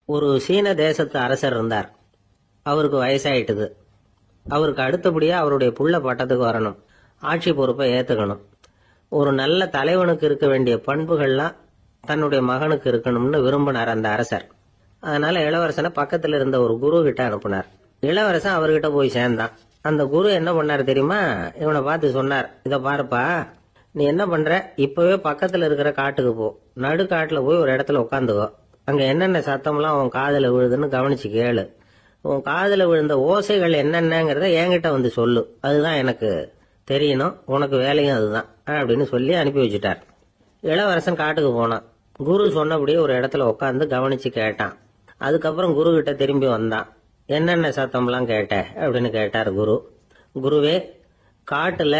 ஒரு சீன தேசத்து அரசர் இருந்தார். அவருக்கு வயசாயிட்டுது. அவருக்கு அடுத்தபடியா அவருடைய புள்ள பட்டத்துக்கு வரணும், ஆட்சி பொறுப்பை ஏத்துக்கணும். ஒரு நல்ல தலைவனுக்கு இருக்க வேண்டிய பண்புகள்லாம் தன்னுடைய மகனுக்கு இருக்கணும்னு விரும்பினார் அந்த அரசர். அதனால இளவரசனை பக்கத்துல இருந்த ஒரு குரு கிட்ட அனுப்புனார். இளவரசன் அவர்கிட்ட போய் சேர்ந்தான். அந்த குரு என்ன பண்ணார் தெரியுமா? இவனை பார்த்து சொன்னார், இத பாருப்பா, நீ என்ன பண்ற, இப்பவே பக்கத்துல இருக்கிற காட்டுக்கு போ, நடுக்காட்டுல போய் ஒரு இடத்துல உட்காந்துக்கோ. அங்க என்னென்ன சத்தம்லாம் உன் காதுல விழுதுன்னு கவனிச்சு கேளு. உன் காதுல விழுந்த ஓசைகள் என்னென்னங்கிறத என்கிட்ட வந்து சொல்லு, அதுதான் எனக்கு தெரியணும், உனக்கு வேலையும் அதுதான் அப்படின்னு சொல்லி அனுப்பி வச்சுட்டார். இளவரசன் காட்டுக்கு போனான். குரு சொன்னபடியே ஒரு இடத்துல உட்காந்து கவனிச்சு கேட்டான். அதுக்கப்புறம் குரு கிட்ட திரும்பி வந்தான். என்னென்ன சத்தம்லாம் கேட்ட அப்படின்னு கேட்டார் குரு. குருவே, காட்டுல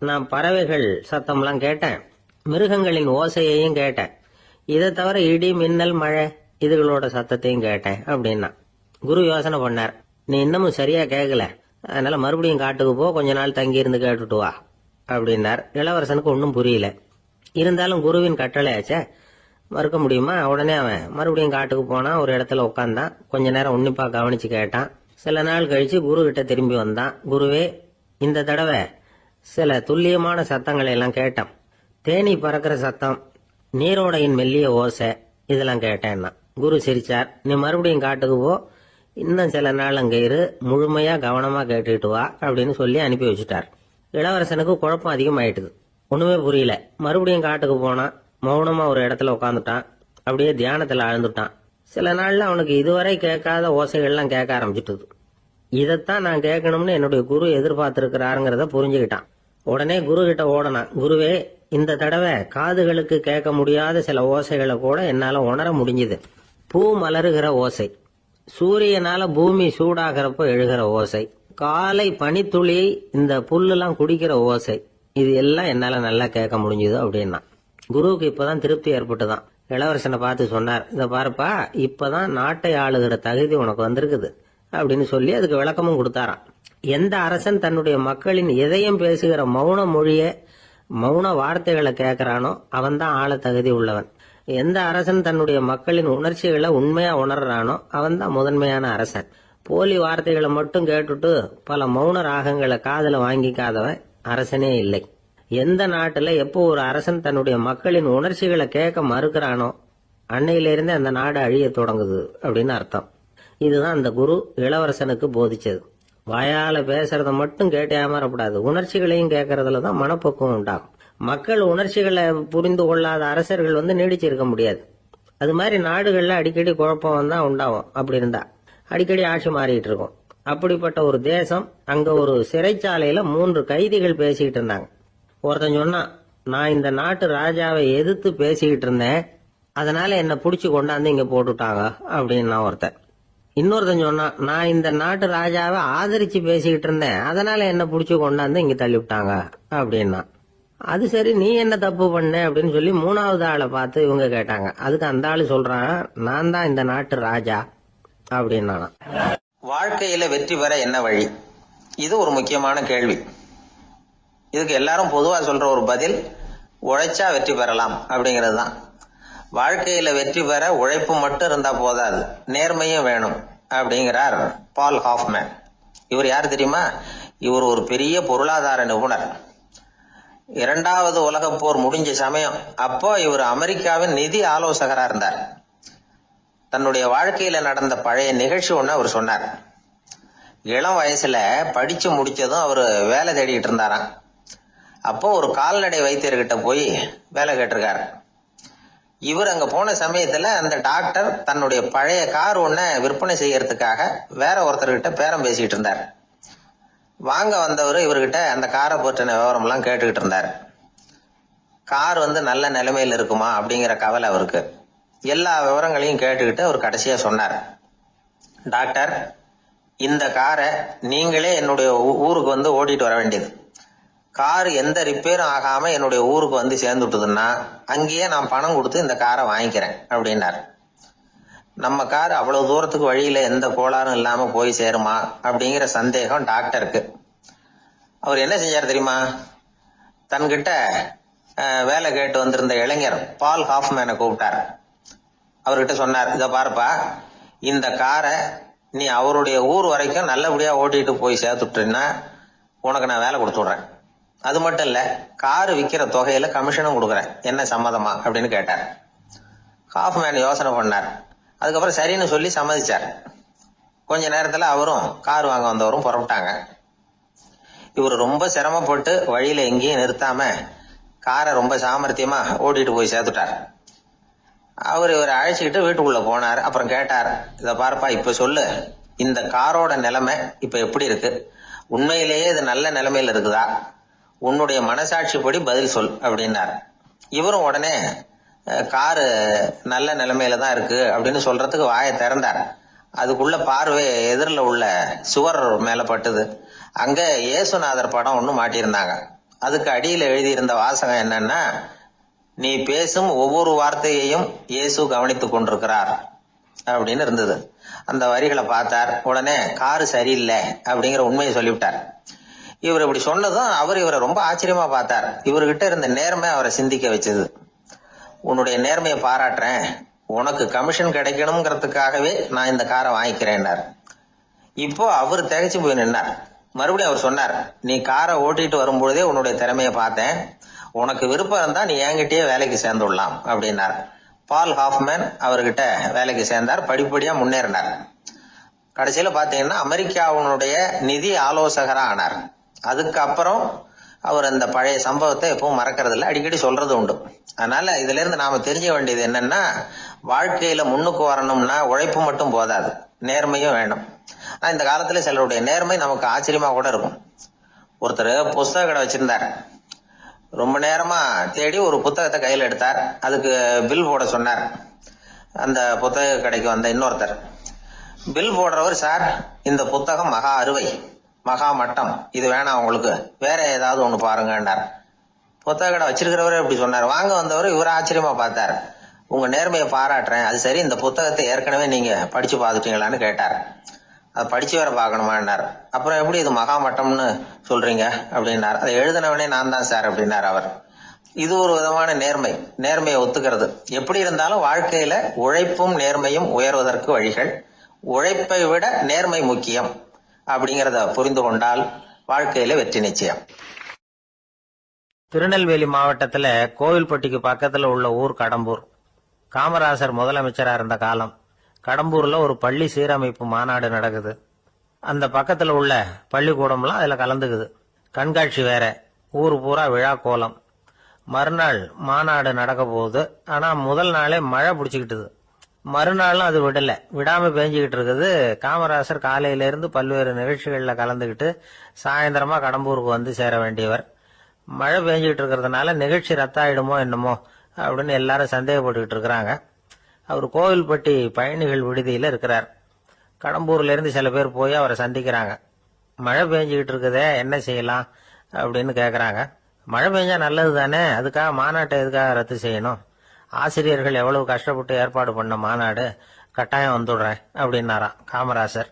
நான் பறவைகள் சத்தம்லாம் கேட்டேன், மிருகங்களின் ஓசையையும் கேட்டேன், இதை தவிர இடி மின்னல் மழை இதுகளோட சத்தத்தையும் கேட்டேன் அப்படின்னா. குரு யோசனை பண்ணார், நீ இன்னமும் சரியா கேட்கல, அதனால மறுபடியும் காட்டுக்கு போ, கொஞ்ச நாள் தங்கி இருந்து கேட்டுட்டு வா அப்படின்னார். இளவரசனுக்கு ஒன்றும் புரியல. இருந்தாலும் குருவின் கட்டளையாச்சே, மறுக்க முடியுமா? உடனே அவன் மறுபடியும் காட்டுக்கு போனான். ஒரு இடத்துல உட்காந்தான். கொஞ்ச நேரம் உன்னிப்பா கவனிச்சு கேட்டான். சில நாள் கழிச்சு குரு கிட்ட திரும்பி வந்தான். குருவே, இந்த தடவை சில துல்லியமான சத்தங்களை எல்லாம் கேட்டான். தேனி பறக்கிற சத்தம், நீரோடையின் மெல்லிய ஓசை, இதெல்லாம் கேட்டேன்னா. குரு சிரிச்சார். நீ மறுபடியும் காட்டுக்கு போ, இன்னும் சில நாள் அங்க இரு, முழுமையா கவனமா கேட்டுட்டு வா அப்படின்னு சொல்லி அனுப்பி வச்சுட்டார். இளவரசனுக்கு குழப்பம் அதிகமாயிட்டுது. ஒண்ணுமே புரியல. மறுபடியும் காட்டுக்கு போனான். மௌனமா ஒரு இடத்துல உட்காந்துட்டான். அப்படியே தியானத்துல ஆழ்ந்துட்டான். சில நாள்ல அவனுக்கு இதுவரை கேட்காத ஓசைகள்லாம் கேட்க ஆரம்பிச்சுட்டுது. இதைத்தான் நான் கேட்கணும்னு என்னுடைய குரு எதிர்பார்த்திருக்கிறாருங்கிறத புரிஞ்சுக்கிட்டான். உடனே குரு கிட்ட ஓடனான். குருவே, இந்த தடவை காதுகளுக்கு கேட்க முடியாத சில ஓசைகளை கூட என்னால உணர முடிஞ்சுது. பூ மலருகிற ஓசை, சூரியனால பூமி சூடாகிறப்ப எழுகிற ஓசை, காலை பனித்துளி இந்த புல்லுலாம் குடிக்கிற ஓசை, இது எல்லாம் என்னால நல்லா கேட்க முடிஞ்சுது அப்படின்னா. குருவுக்கு இப்பதான் திருப்தி ஏற்பட்டுதான். இளவரசனை பார்த்து சொன்னார், இத பாருப்பா, இப்பதான் நாட்டை ஆளுகிற தகுதி உனக்கு வந்திருக்குது அப்படின்னு சொல்லி அதுக்கு விளக்கமும் கொடுத்தாராம். எந்த அரசன் தன்னுடைய மக்களின் எதையும் பேசுகிற மௌன மொழிய, மௌன வார்த்தைகளை கேட்கிறானோ அவன் தான் ஆள தகுதி உள்ளவன். எந்த அரசன் தன்னுடைய மக்களின் உணர்ச்சிகளை உண்மையா உணர்றானோ அவன் தான் முதன்மையான அரசன். போலி வார்த்தைகளை மட்டும் கேட்டுட்டு பல மௌன ராகங்களை காதுல வாங்கிக்காதவன் அரசனே இல்லை. எந்த நாட்டுல எப்போ ஒரு அரசன் தன்னுடைய மக்களின் உணர்ச்சிகளை கேட்க மறுக்கிறானோ அன்னையிலிருந்து அந்த நாடு அழிய தொடங்குது அப்படின்னு அர்த்தம். இதுதான் அந்த குரு இளவரசனுக்கு போதிச்சது. வாயால பேசுறத மட்டும் கேட்டு ஏமாறப்படாது, உணர்ச்சிகளையும் கேட்கறதுலதான் மனப்பக்குவம் உண்டாகும். மக்கள் உணர்ச்சிகளை புரிந்து கொள்ளாத அரசர்கள் நீடிச்சிருக்க முடியாது. அது மாதிரி நாடுகள்ல அடிக்கடி குழப்பம் தான் உண்டாகும். அப்படி இருந்தா அடிக்கடி ஆட்சி மாறிட்டு இருக்கும். அப்படிப்பட்ட ஒரு தேசம், அங்க ஒரு சிறைச்சாலையில 3 கைதிகள் பேசிக்கிட்டு இருந்தாங்க. ஒருத்தன் சொன்னான், நான் இந்த நாட்டு ராஜாவை எதிர்த்து பேசிக்கிட்டு இருந்தேன், அதனால என்ன புடிச்சு கொண்டாந்து இங்க போட்டுட்டாங்க அப்படின்னா ஒருத்தன். இன்னொருத்தன் சொன்னான், நான் இந்த நாட்டு ராஜாவை ஆதரிச்சு பேசிக்கிட்டு இருந்தேன், அதனால என்ன புடிச்சு கொண்டாந்து இங்க தள்ளிவிட்டாங்க அப்படின்னா. அது சரி, நீ என்ன தப்பு பண்ண அப்படின்னு சொல்லி 3வது ஆளை பார்த்து இவங்க கேட்டாங்க. அதுக்கு அந்த ஆளு சொல்றான், நான் தான் இந்த நாட்டு ராஜா அப்படின்னா. வாழ்க்கையில வெற்றி பெற என்ன வழி? இது ஒரு முக்கியமான கேள்வி. இதுக்கு எல்லாரும் பொதுவா சொல்ற ஒரு பதில், உழைச்சா வெற்றி பெறலாம் அப்படிங்கிறது தான். வாழ்க்கையில வெற்றி பெற உழைப்பு மட்டும் இருந்தா போதாது, நேர்மையும் வேணும் அப்படிங்கிறார் பால் ஹாஃப்மேன். இவர் யாரு தெரியுமா? இவர் ஒரு பெரிய பொருளாதார நிபுணர். 2வது உலகப் போர் முடிஞ்ச சமயம் அப்போ இவர் அமெரிக்காவின் நிதி ஆலோசகரா இருந்தார். தன்னுடைய வாழ்க்கையில நடந்த பழைய நிகழ்ச்சி ஒண்ணு அவர் சொன்னார். இளம் வயசுல படிச்சு முடிச்சதும் அவர் வேலை தேடிட்டு இருந்தாராம். அப்போ ஒரு கால்நடை வைத்தியர்கிட்ட போய் வேலை கேட்டிருக்காரு. இவர் அங்க போன சமயத்துல அந்த டாக்டர் தன்னுடைய பழைய கார் ஒன்ன விற்பனை செய்யறதுக்காக வேற ஒருத்தர்கிட்ட பேரம் பேசிட்டு இருந்தார். வாங்க வந்தவர் இவர்கிட்ட அந்த காரை பற்றின விவரம் எல்லாம் கேட்டுக்கிட்டு இருந்தார். கார் நல்ல நிலைமையில இருக்குமா அப்படிங்கிற கவலை அவருக்கு. எல்லா விவரங்களையும் கேட்டுக்கிட்டு அவர் கடைசியா சொன்னார், டாக்டர், இந்த காரை நீங்களே என்னுடைய ஊருக்கு ஓட்டிட்டு வர வேண்டியது. கார் எந்த ரிப்பேரும் ஆகாம என்னுடைய ஊருக்கு சேர்ந்துட்டுதுன்னா அங்கேயே நான் பணம் கொடுத்து இந்த காரை வாங்கிக்கிறேன் அப்படின்னாரு. நம்ம கார் அவ்வளவு தூரத்துக்கு வழியில எந்த கோளாறும் இல்லாம போய் சேருமா அப்படிங்கிற சந்தேகம் டாக்டருக்கு. அவர் என்ன செஞ்சார் தெரியுமா? தன்கிட்ட வேலை கேட்டு வந்திருந்த இளைஞர் பால் ஹாஃப்மேனை கூப்பிட்டார். அவர்கிட்ட சொன்னார், இத பாருப்பா, இந்த காரை நீ அவருடைய ஊர் வரைக்கும் நல்லபடியா ஓட்டிட்டு போய் சேர்த்துட்டீன்னா உனக்கு நான் வேலை கொடுத்து விடுறேன். அது மட்டும் இல்ல, காரு விற்கிற தொகையில கமிஷனும் கொடுக்குறேன், என்ன சம்மதமா அப்படின்னு கேட்டார். ஹாஃப்மேன் யோசனை பண்ணார். அதுக்கப்புறம் சரின்னு சொல்லி சம்மதிச்சார். கொஞ்ச நேரத்துல அவரும் கார் வாங்க வந்தவரும் புறப்பட்டாங்க. இவர் ரொம்ப சிரமப்பட்டு வழியில எங்கேயும் நிறுத்தாம காரை ரொம்ப சாமர்த்தியமா ஓட்டிட்டு போய் சேர்த்துட்டார். அவர் இவரை அழைச்சிக்கிட்டு வீட்டுக்குள்ள போனார். அப்புறம் கேட்டார், இத பாருப்பா, இப்ப சொல்லு, இந்த காரோட நிலைமை இப்ப எப்படி இருக்கு? உண்மையிலேயே இது நல்ல நிலைமையில இருக்குதா? உன்னுடைய மனசாட்சிப்படி பதில் சொல் அப்படின்னார். இவரும் உடனே காரு நல்ல நிலைமையில தான் இருக்கு அப்படின்னு சொல்றதுக்கு வாயை திறந்தார். அதுக்குள்ள பார்வை எதிரில் உள்ள சுவர் மேல பட்டுது. அங்க இயேசுநாதர் படம் ஒண்ணு மாட்டியிருந்தாங்க. அதுக்கு அடியில எழுதியிருந்த வாசகம் என்னன்னா, நீ பேசும் ஒவ்வொரு வார்த்தையையும் இயேசு கவனித்துக் கொண்டிருக்கிறார் அப்படின்னு இருந்தது. அந்த வரிகளை பார்த்தார். உடனே காரு சரியில்லை அப்படிங்கிற உண்மையை சொல்லிவிட்டார். இவர் இப்படி சொன்னதும் அவர் இவரை ரொம்ப ஆச்சரியமா பார்த்தார். இவர்கிட்ட இருந்த நேர்மை அவரை சிந்திக்க வச்சது. உன்னுடைய நேர்மையை பாராட்டுறேன், உனக்கு கமிஷன் கிடைக்கணுங்கிறதுக்காகவே நான் இந்த காரை வாங்கிக்கிறேன்னார். இப்போ அவர் திகைச்சு போய் நின்னார். மறுபடியும் அவர் சொன்னார், நீ காரை ஓட்டிட்டு வரும்பொழுதே உன்னுடைய திறமையை பார்த்தேன், உனக்கு விருப்பம் இருந்தா நீ என்கிட்டயே வேலைக்கு சேர்ந்துடலாம் அப்படின்னார். பால் ஹாஃப்மேன் அவர்கிட்ட வேலைக்கு சேர்ந்தார். படிப்படியா முன்னேறினார். கடைசியில பாத்தீங்கன்னா அமெரிக்காவுடைய நிதி ஆலோசகரா ஆனார். அதுக்கப்புறம் அவர் அந்த பழைய சம்பவத்தை எப்பவும் மறக்கிறது இல்லை, அடிக்கடி சொல்றது உண்டு. அதனால இதுல இருந்து நாம தெரிஞ்சுக்க வேண்டியது என்னன்னா, வாழ்க்கையில முன்னுக்கு வரணும்னா உழைப்பு மட்டும் போதாது, நேர்மையும் வேணும். ஆனா இந்த காலத்துல சிலருடைய நேர்மை நமக்கு ஆச்சரியமா கூட இருக்கும். ஒருத்தர் புஸ்தக கடை வச்சிருந்தார். ரொம்ப நேரமா தேடி ஒரு புத்தகத்தை கையில் எடுத்தார். அதுக்கு பில் போட சொன்னார். அந்த புத்தக கடைக்கு வந்த இன்னொருத்தர் பில் போடுறவர், சார் இந்த புத்தகம் மகா அறுவை, மகா மட்டம், இது வேணாம் உங்களுக்கு, வேற ஏதாவது ஒண்ணு பாருங்கன்னார். புத்தக கடை வச்சிருக்கிறவரே இப்படி சொன்னார். வாங்க வந்தவர் இவர் ஆச்சரியமா பார்த்தார். உங்க நேர்மையை பாராட்டுறேன், அது சரி, இந்த புத்தகத்தை ஏற்கனவே நீங்க படிச்சு பார்த்துட்டீங்களான்னு கேட்டார். அதை படிச்சு வேற பாக்கணுமான்னார். அப்புறம் எப்படி இது மகாமட்டம்னு சொல்றீங்க அப்படின்னார். அதை எழுதினவனே நான் தான் சார் அப்படின்னார் அவர். இது ஒரு விதமான நேர்மை, நேர்மையை ஒத்துக்கிறது. எப்படி இருந்தாலும் வாழ்க்கையில உழைப்பும் நேர்மையும் உயர்வதற்கு வழிகள். உழைப்பை விட நேர்மை முக்கியம் அப்படிங்கறத புரிந்து கொண்டால் வாழ்க்கையில வெற்றி நிச்சயம். திருநெல்வேலி மாவட்டத்துல கோவில்பட்டிக்கு பக்கத்துல உள்ள ஊர் கடம்பூர். காமராசர் முதலமைச்சரா இருந்த காலம். கடம்பூர்ல ஒரு பள்ளி சீரமைப்பு மாநாடு நடக்குது. அந்த பக்கத்துல உள்ள பள்ளிக்கூடம்லாம் அதுல கலந்துக்குது. கண்காட்சி வேற, ஊர் பூரா விழா கோலம். மறுநாள் மாநாடு நடக்க போகுது. ஆனா முதல் நாளே மழை பிடிச்சிக்கிட்டுது. மறுநாளும் அது விடாம பேஞ்சுக்கிட்டு இருக்குது. காமராசர் காலையில இருந்து பல்வேறு நிகழ்ச்சிகள்ல கலந்துக்கிட்டு சாயந்தரமா கடம்பூருக்கு வந்து சேர வேண்டியவர். மழை பேஞ்சுக்கிட்டு இருக்கிறதுனால நிகழ்ச்சி ரத்தாயிடுமோ என்னமோ அப்படின்னு எல்லாரும் சந்தேகப்பட்டுக்கிட்டு இருக்கிறாங்க. அவர் கோவில்பட்டி பயணிகள் விடுதியில இருக்கிறார். கடம்பூர்ல இருந்து சில பேர் போய் அவரை சந்திக்கிறாங்க. மழை பெஞ்சுக்கிட்டு இருக்குதே, என்ன செய்யலாம் அப்படின்னு கேக்குறாங்க. மழை பெஞ்சா நல்லது தானே, அதுக்காக மாநாட்டை எதுக்காக ரத்து செய்யணும்? ஆசிரியர்கள் எவ்வளவு கஷ்டப்பட்டு ஏற்பாடு பண்ண மாநாடு, கட்டாயம் வந்துடுறேன் அப்படின்னாராம் காமராசர்.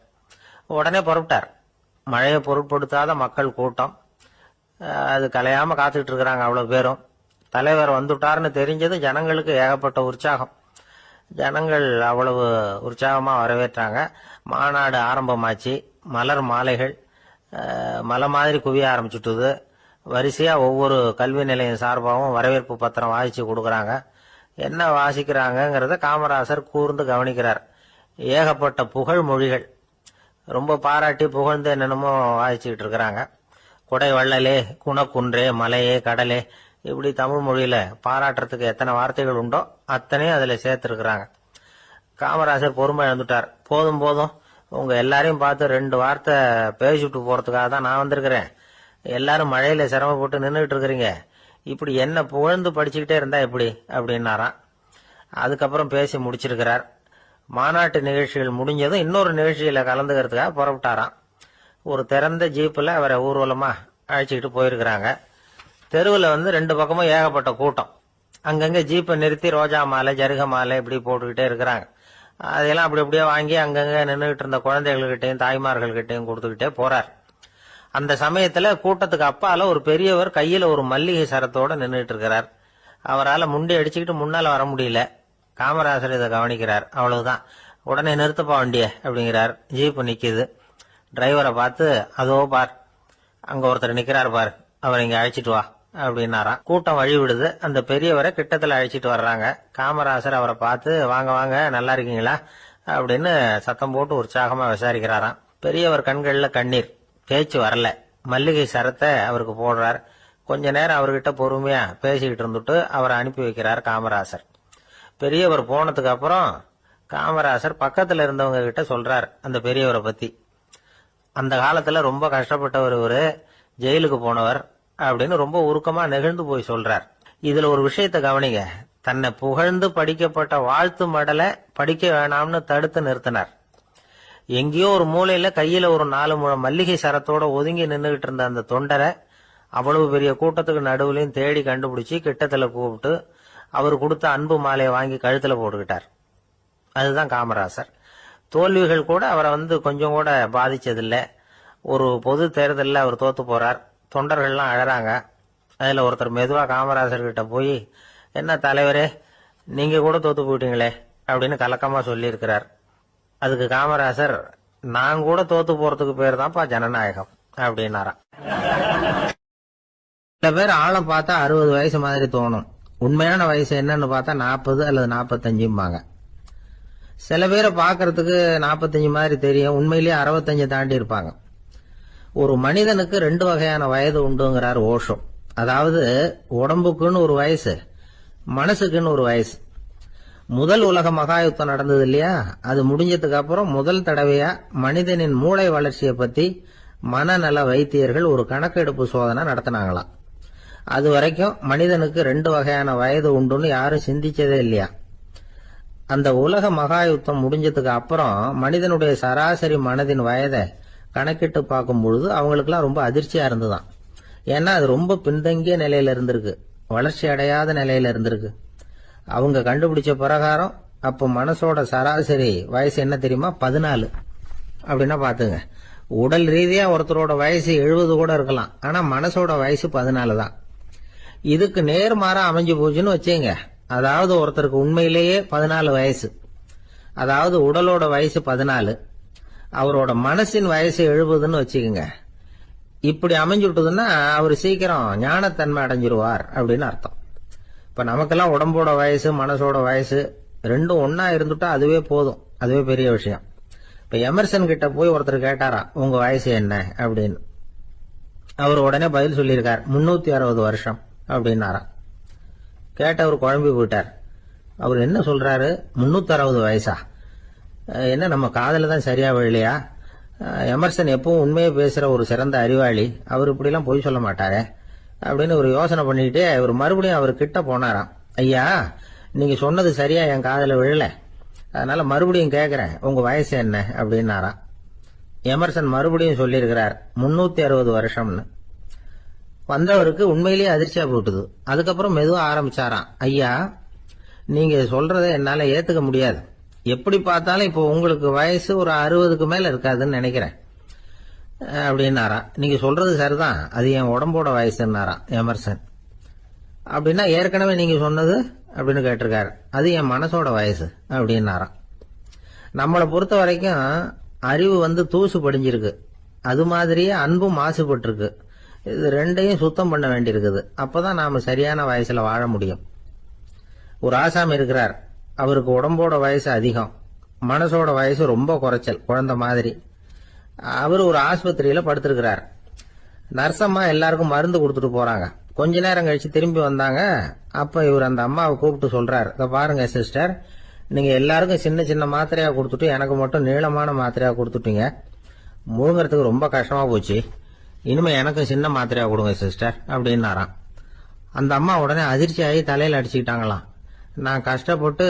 உடனே புறப்பட்டார். மழையை பொருட்படுத்தாத மக்கள் கூட்டம். அது கலையாம காத்துக்கிட்டு இருக்கிறாங்க அவ்வளவு பேரும். தலைவர் வந்துட்டார்னு தெரிஞ்சது ஜனங்களுக்கு ஏகப்பட்ட உற்சாகம். ஜனங்கள் அவ்வளவு உற்சாகமா வரவேற்றாங்க. மாநாடு ஆரம்பமாச்சு. மலர் மாலைகள் மலை மாதிரி குவிய ஆரம்பிச்சுட்டுது. வரிசையா ஒவ்வொரு கல்வி நிலையம் சார்பாகவும் வரவேற்பு பத்திரம் வாசிச்சு கொடுக்கறாங்க. என்ன வாசிக்கிறாங்கிறத காமராசர் கூர்ந்து கவனிக்கிறார். ஏகப்பட்ட புகழ் மொழிகள், ரொம்ப பாராட்டி புகழ்ந்து என்னென்னமோ வாசிச்சுக்கிட்டு இருக்கிறாங்க. குடை வள்ளலே, குணக்குன்றே, மலையே, கடலே, இப்படி தமிழ் மொழியில பாராட்டுறதுக்கு எத்தனை வார்த்தைகள் உண்டோ அத்தனையும் அதுல சேர்த்திருக்கிறாங்க. காமராசர் பொறுமை இழந்துட்டார். போதும் போதும், உங்க எல்லாரையும் பார்த்து 2 வார்த்தை பேசிட்டு போறதுக்காக தான் நான் வந்திருக்கிறேன். எல்லாரும் மழையில சிரமப்பட்டு நின்றுட்டு இருக்கிறீங்க, இப்படி என்ன புகழ்ந்து படிச்சுக்கிட்டே இருந்தா எப்படி அப்படின்னாராம். அதுக்கப்புறம் பேசி முடிச்சிருக்கிறார். மாநாட்டு நிகழ்ச்சிகள் முடிஞ்சதும் இன்னொரு நிகழ்ச்சியில கலந்துக்கிறதுக்காக புறப்பட்டாராம். ஒரு திறந்த ஜீப்ல அவரை ஊர்வலமா அழைச்சிக்கிட்டு போயிருக்கிறாங்க. தெருவில் 2 பக்கமும் ஏகப்பட்ட கூட்டம். அங்கங்க ஜீப்பை நிறுத்தி ரோஜா மாலை, ஜருக மாலை இப்படி போட்டுக்கிட்டே இருக்கிறாங்க. அதெல்லாம் அப்படி அப்படியே வாங்கி அங்கங்க நின்றுகிட்டு இருந்த குழந்தைகள்கிட்டையும் தாய்மார்கள்கிட்டையும் கொடுத்துக்கிட்டே போறார். அந்த சமயத்துல கூட்டத்துக்கு அப்பால ஒரு பெரியவர் கையில ஒரு மல்லிகை சரத்தோட நின்றுட்டு இருக்கிறார். அவரால் முண்டி அடிச்சுக்கிட்டு முன்னால வர முடியல. காமராசர் இதை கவனிக்கிறார். அவ்வளவுதான், உடனே நிறுத்தப்பா வண்டிய அப்படிங்கிறார். ஜீப்பு நிக்குது. டிரைவரை பார்த்து, அதோ பார், அங்க ஒருத்தர் நிக்கிறார் பார், அவரை இங்க அழைச்சிட்டு வா அப்படின்னாராம். கூட்டம் வழி விடுது. அந்த பெரியவரை கிட்டத்துல அழைச்சிட்டு வர்றாங்க. காமராசர் அவரை பார்த்து, வாங்க வாங்க, நல்லா இருக்கீங்களா அப்படின்னு சத்தம் போட்டு உற்சாகமா விசாரிக்கிறாராம். பெரியவர் கண்கள்ல கண்ணீர், பேச்சு வரல. மல்லிகை சரத்தை அவருக்கு போடுறார். கொஞ்ச நேரம் அவர்கிட்ட பொறுமையா பேசிக்கிட்டு இருந்துட்டு அவரை அனுப்பி வைக்கிறார் காமராசர். பெரியவர் போனதுக்கு அப்புறம் காமராசர் பக்கத்துல இருந்தவங்க கிட்ட சொல்றார் அந்த பெரியவரை பத்தி. அந்த காலத்துல ரொம்ப கஷ்டப்பட்டவர் இவரு, ஜெயிலுக்கு போனவர் அப்படின்னு ரொம்ப உருக்கமா நெகிழ்ந்து போய் சொல்றார். இதுல ஒரு விஷயத்த கவனிங்க. தன்னை புகழ்ந்து படிக்கப்பட்ட வாழ்த்து மடலை படிக்க வேணாம்னு தடுத்து நிறுத்தினார். எங்கேயோ ஒரு மூலையில கையில ஒரு 4 முழம் மல்லிகை சரத்தோட ஒதுங்கி நின்றுகிட்டு இருந்த அந்த தொண்டரை அவ்வளவு பெரிய கூட்டத்துக்கு நடுவுலையும் தேடி கண்டுபிடிச்சு கிட்டத்துல கூப்பிட்டு அவர் கொடுத்த அன்பு மாலையை வாங்கி கழுத்துல போட்டுக்கிட்டார். அதுதான் காமராசர். தோல்விகள் கூட அவரை கொஞ்சம் கூட பாதிச்சதில்லை. ஒரு பொது தேர்தலில் அவர் தோத்து போறார். தொண்டர்கள்லாம் அழறாங்க. அதுல ஒருத்தர் மெதுவா காமராசர் கிட்ட போய், என்ன தலைவரே, நீங்க கூட தோத்து போயிட்டீங்களே அப்படின்னு கலக்கமா சொல்லி இருக்கிறார். அதுக்கு காமராசர், நான் கூட தோத்து போறதுக்கு பேர் தான்ப்பா ஜனநாயகம் அப்படின்னாராம். சில பேர் ஆழம் பார்த்தா 60 வயசு மாதிரி தோணும். உண்மையான வயசு என்னன்னு பார்த்தா 40 அல்லது 45 சில பேரை பாக்கிறதுக்கு 45 மாதிரி தெரியும், உண்மையிலேயே 65 தாண்டி இருப்பாங்க. ஒரு மனிதனுக்கு 2 வகையான வயது உண்டுங்கிறார் ஓஷோ. அதாவது உடம்புக்குன்னு ஒரு வயசு, மனசுக்குன்னு ஒரு வயசு. முதல் உலக மகா யுத்தம் நடந்தது இல்லையா, அது முடிஞ்சதுக்கு அப்புறம் முதல் தடவையா மனிதனின் மூளை வளர்ச்சியை பத்தி மனநல வைத்தியர்கள் ஒரு கணக்கெடுப்பு சோதனை நடத்தினாங்களாம். அது வரைக்கும் மனிதனுக்கு 2 வகையான வயது உண்டுன்னு யாரும் சிந்திச்சதே இல்லையா. அந்த உலக மகா யுத்தம் முடிஞ்சதுக்கு அப்புறம் மனிதனுடைய சராசரி மனதின் வயதை கணக்கிட்டு பார்க்கும் பொழுது அவங்களுக்குலாம் ரொம்ப அதிர்ச்சியா இருந்துதான். ஏன்னா அது ரொம்ப பின்தங்கிய நிலையில இருந்திருக்கு, வளர்ச்சி அடையாத நிலையில இருந்திருக்கு. அவங்க கண்டுபிடிச்ச பிரகாரம் அப்போ மனசோட சராசரி வயசு என்ன தெரியுமா, 14. அப்படின்னா பாத்துங்க, உடல் ரீதியா ஒருத்தரோட வயசு 70 கூட இருக்கலாம், ஆனா மனசோட வயசு 14 தான். இதுக்கு நேர்மாறா அமைஞ்சு போச்சுன்னு வச்சுங்க. அதாவது ஒருத்தருக்கு உண்மையிலேயே 14 வயசு, அதாவது உடலோட வயசு 14, அவரோட மனசின் வயசு 70ன்னு வச்சுக்கோங்க. இப்படி அமைஞ்சுட்டுதுன்னா அவர் சீக்கிரம் ஞானத்தன்மை அடைஞ்சிருவார் அப்படின்னு அர்த்தம். இப்ப நமக்கெல்லாம் உடம்போட வயசு மனசோட வயசு ரெண்டும் ஒன்னா இருந்துட்டா அதுவே போதும், அதுவே பெரிய விஷயம். இப்ப எமர்சன் கிட்ட போய் ஒருத்தர் கேட்டாரா, உங்க வயசு என்ன அப்படின்னு. அவர் உடனே பதில் சொல்லியிருக்கார், 360 வருஷம் அப்படின்னாராம். கேட்டவர் குழம்பி போயிட்டார். அவர் என்ன சொல்றாரு, 360 வயசா, என்ன நம்ம காதல தான் சரியா விழலையா? எமர்சன் எப்பவும் உண்மையை பேசுற ஒரு சிறந்த அறிவாளி, அவர் இப்படிலாம் பொய் சொல்ல மாட்டாரே அப்படின்னு ஒரு யோசனை பண்ணிக்கிட்டே இவர் மறுபடியும் அவர் கிட்ட போனாராம். ஐயா, நீங்க சொன்னது சரியா என் காதல விழல, அதனால மறுபடியும் கேட்கிறேன், உங்க வயசு என்ன அப்படின்னாராம். எமர்சன் மறுபடியும் சொல்லியிருக்கிறார், 360 வருஷம்னு. வந்தவருக்கு உண்மையிலேயே அதிர்ச்சியா போட்டுது. அதுக்கப்புறம் மெதுவா ஆரம்பிச்சாராம், ஐயா நீங்க சொல்றதை என்னால ஏத்துக்க முடியாது. எப்படி பார்த்தாலும் இப்போ உங்களுக்கு வயசு ஒரு 60க்கு மேல இருக்காதுன்னு நினைக்கிறேன் அப்படின்னாராம். நீங்க சொல்றது சரிதான், அது என் உடம்போட வயசுன்னாராம் எமர்சன். அப்படின்னா ஏற்கனவே நீங்க சொன்னது அப்படின்னு கேட்டிருக்காரு, அது என் மனசோட வயசு அப்படின்னாராம். நம்மளை பொறுத்த வரைக்கும் அறிவு தூசு படிஞ்சிருக்கு, அது மாதிரியே அன்பும் மாசுபட்டு இருக்கு. இது ரெண்டையும் சுத்தம் பண்ண வேண்டியிருக்குது. அப்பதான் நாம சரியான வயசுல வாழ முடியும். ஒரு ஆசாமி இருக்கிறார், அவருக்கு உடம்போட வயசு அதிகம், மனசோட வயசு ரொம்ப குறைச்சல், குழந்தை மாதிரி. அவர் ஒரு ஆஸ்பத்திரியில படுத்திருக்கிறார். நர்சம்மா எல்லாருக்கும் மருந்து கொடுத்துட்டு போறாங்க. கொஞ்ச நேரம் கழிச்சு திரும்பி வந்தாங்க. அப்ப இவர் அந்த அம்மாவை கூப்பிட்டு சொல்றார், இத பாருங்க சிஸ்டர், நீங்க எல்லாருக்கும் சின்ன சின்ன மாத்திரையா கொடுத்துட்டு எனக்கு மட்டும் நீளமான மாத்திரையா கொடுத்துட்டீங்க, முழுங்கறதுக்கு ரொம்ப கஷ்டமா போச்சு, இனிமே எனக்கு சின்ன மாத்திரையா கொடுங்க சிஸ்டர் அப்படின்னாராம். அந்த அம்மா உடனே அதிர்ச்சி ஆகி தலையில அடிச்சுக்கிட்டாங்களாம். நான் கஷ்டப்பட்டு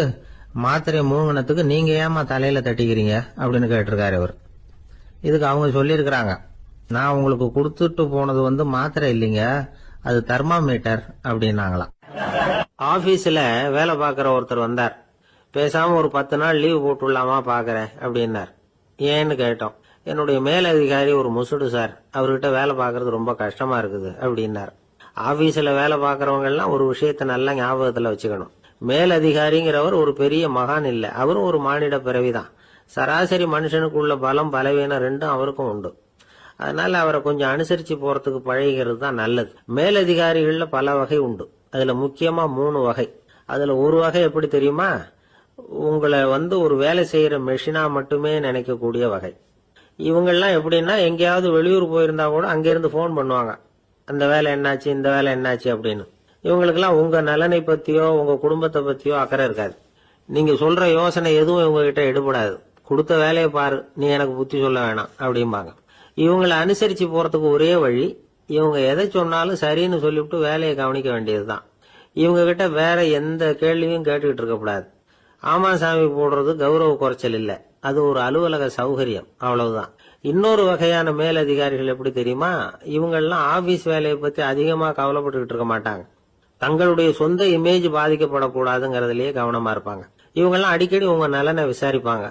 மாத்திரையை முழுங்கினத்துக்கு நீங்க ஏமா தலையில தட்டிக்கிறீங்க அப்படின்னு கேட்டிருக்காரு இவர். இதுக்கு அவங்க சொல்லியிருக்கிறாங்க, நான் உங்களுக்கு கொடுத்துட்டு போனது மாத்திரை இல்லைங்க, அது தெர்மாமீட்டர் அப்படின்னாங்களாம். ஆபீஸ்ல வேலை பார்க்கிற ஒருத்தர் வந்தார். பேசாம ஒரு 10 நாள் லீவு போட்டுடலாமா பாக்குறேன் அப்படின்னார். ஏன்னு கேட்டோம். என்னுடைய மேலதிகாரி ஒரு முசுடு சார், அவர்கிட்ட வேலை பார்க்கறது ரொம்ப கஷ்டமா இருக்குது அப்படின்னார். ஆபீஸ்ல வேலை பார்க்கறவங்க எல்லாம் ஒரு விஷயத்த நல்லா ஞாபகத்துல வச்சுக்கணும். மேலதிகாரிங்கிறவர் ஒரு பெரிய மகான் இல்ல, அவரும் ஒரு மானிட பிறவிதான். சராசரி மனுஷனுக்கு உள்ள பலம் பலவீனம் ரெண்டும் அவருக்கும் உண்டு. அதனால அவரை கொஞ்சம் அனுசரிச்சு போறதுக்கு பழகிறது தான் நல்லது. மேலதிகாரிகள்ல பல வகை உண்டு. அதுல முக்கியமா 3 வகை. அதுல ஒரு வகை எப்படி தெரியுமா? உங்களை ஒரு வேலை செய்யற மெஷினா மட்டுமே நினைக்கக்கூடிய வகை. இவங்கெல்லாம் எப்படின்னா, எங்கேயாவது வெளியூர் போயிருந்தா கூட அங்கிருந்து போன் பண்ணுவாங்க, அந்த வேலை என்னாச்சு, இந்த வேலை என்னாச்சு அப்படின்னு. இவங்களுக்கெல்லாம் உங்க நலனை பத்தியோ உங்க குடும்பத்தை பத்தியோ அக்கறை இருக்காது. நீங்க சொல்ற யோசனை எதுவும் இவங்க கிட்ட எடுபடாது. கொடுத்த வேலையை பாரு, நீ எனக்கு புத்தி சொல்ல வேணாம் அப்படிம்பாங்க. இவங்களை அனுசரிச்சு போறதுக்கு ஒரே வழி, இவங்க எதை சொன்னாலும் சரின்னு சொல்லிவிட்டு வேலையை கவனிக்க வேண்டியதுதான். இவங்க கிட்ட வேற எந்த கேள்வியும் கேட்டுக்கிட்டு இருக்கக்கூடாது. ஆமா சாமி போடுறது கௌரவ குறைச்சல் இல்ல, அது ஒரு அலுவலக சௌகரியம், அவ்வளவுதான். இன்னொரு வகையான மேலதிகாரிகள் எப்படி தெரியுமா? இவங்கெல்லாம் ஆபீஸ் வேலையை பத்தி அதிகமா கவலைப்பட்டுக்கிட்டு இருக்க மாட்டாங்க. தங்களுடைய சொந்த இமேஜ் பாதிக்கப்படக்கூடாதுங்கிறதுலயே கவனமா இருப்பாங்க. இவங்கெல்லாம் அடிக்கடி உங்க நலனை விசாரிப்பாங்க.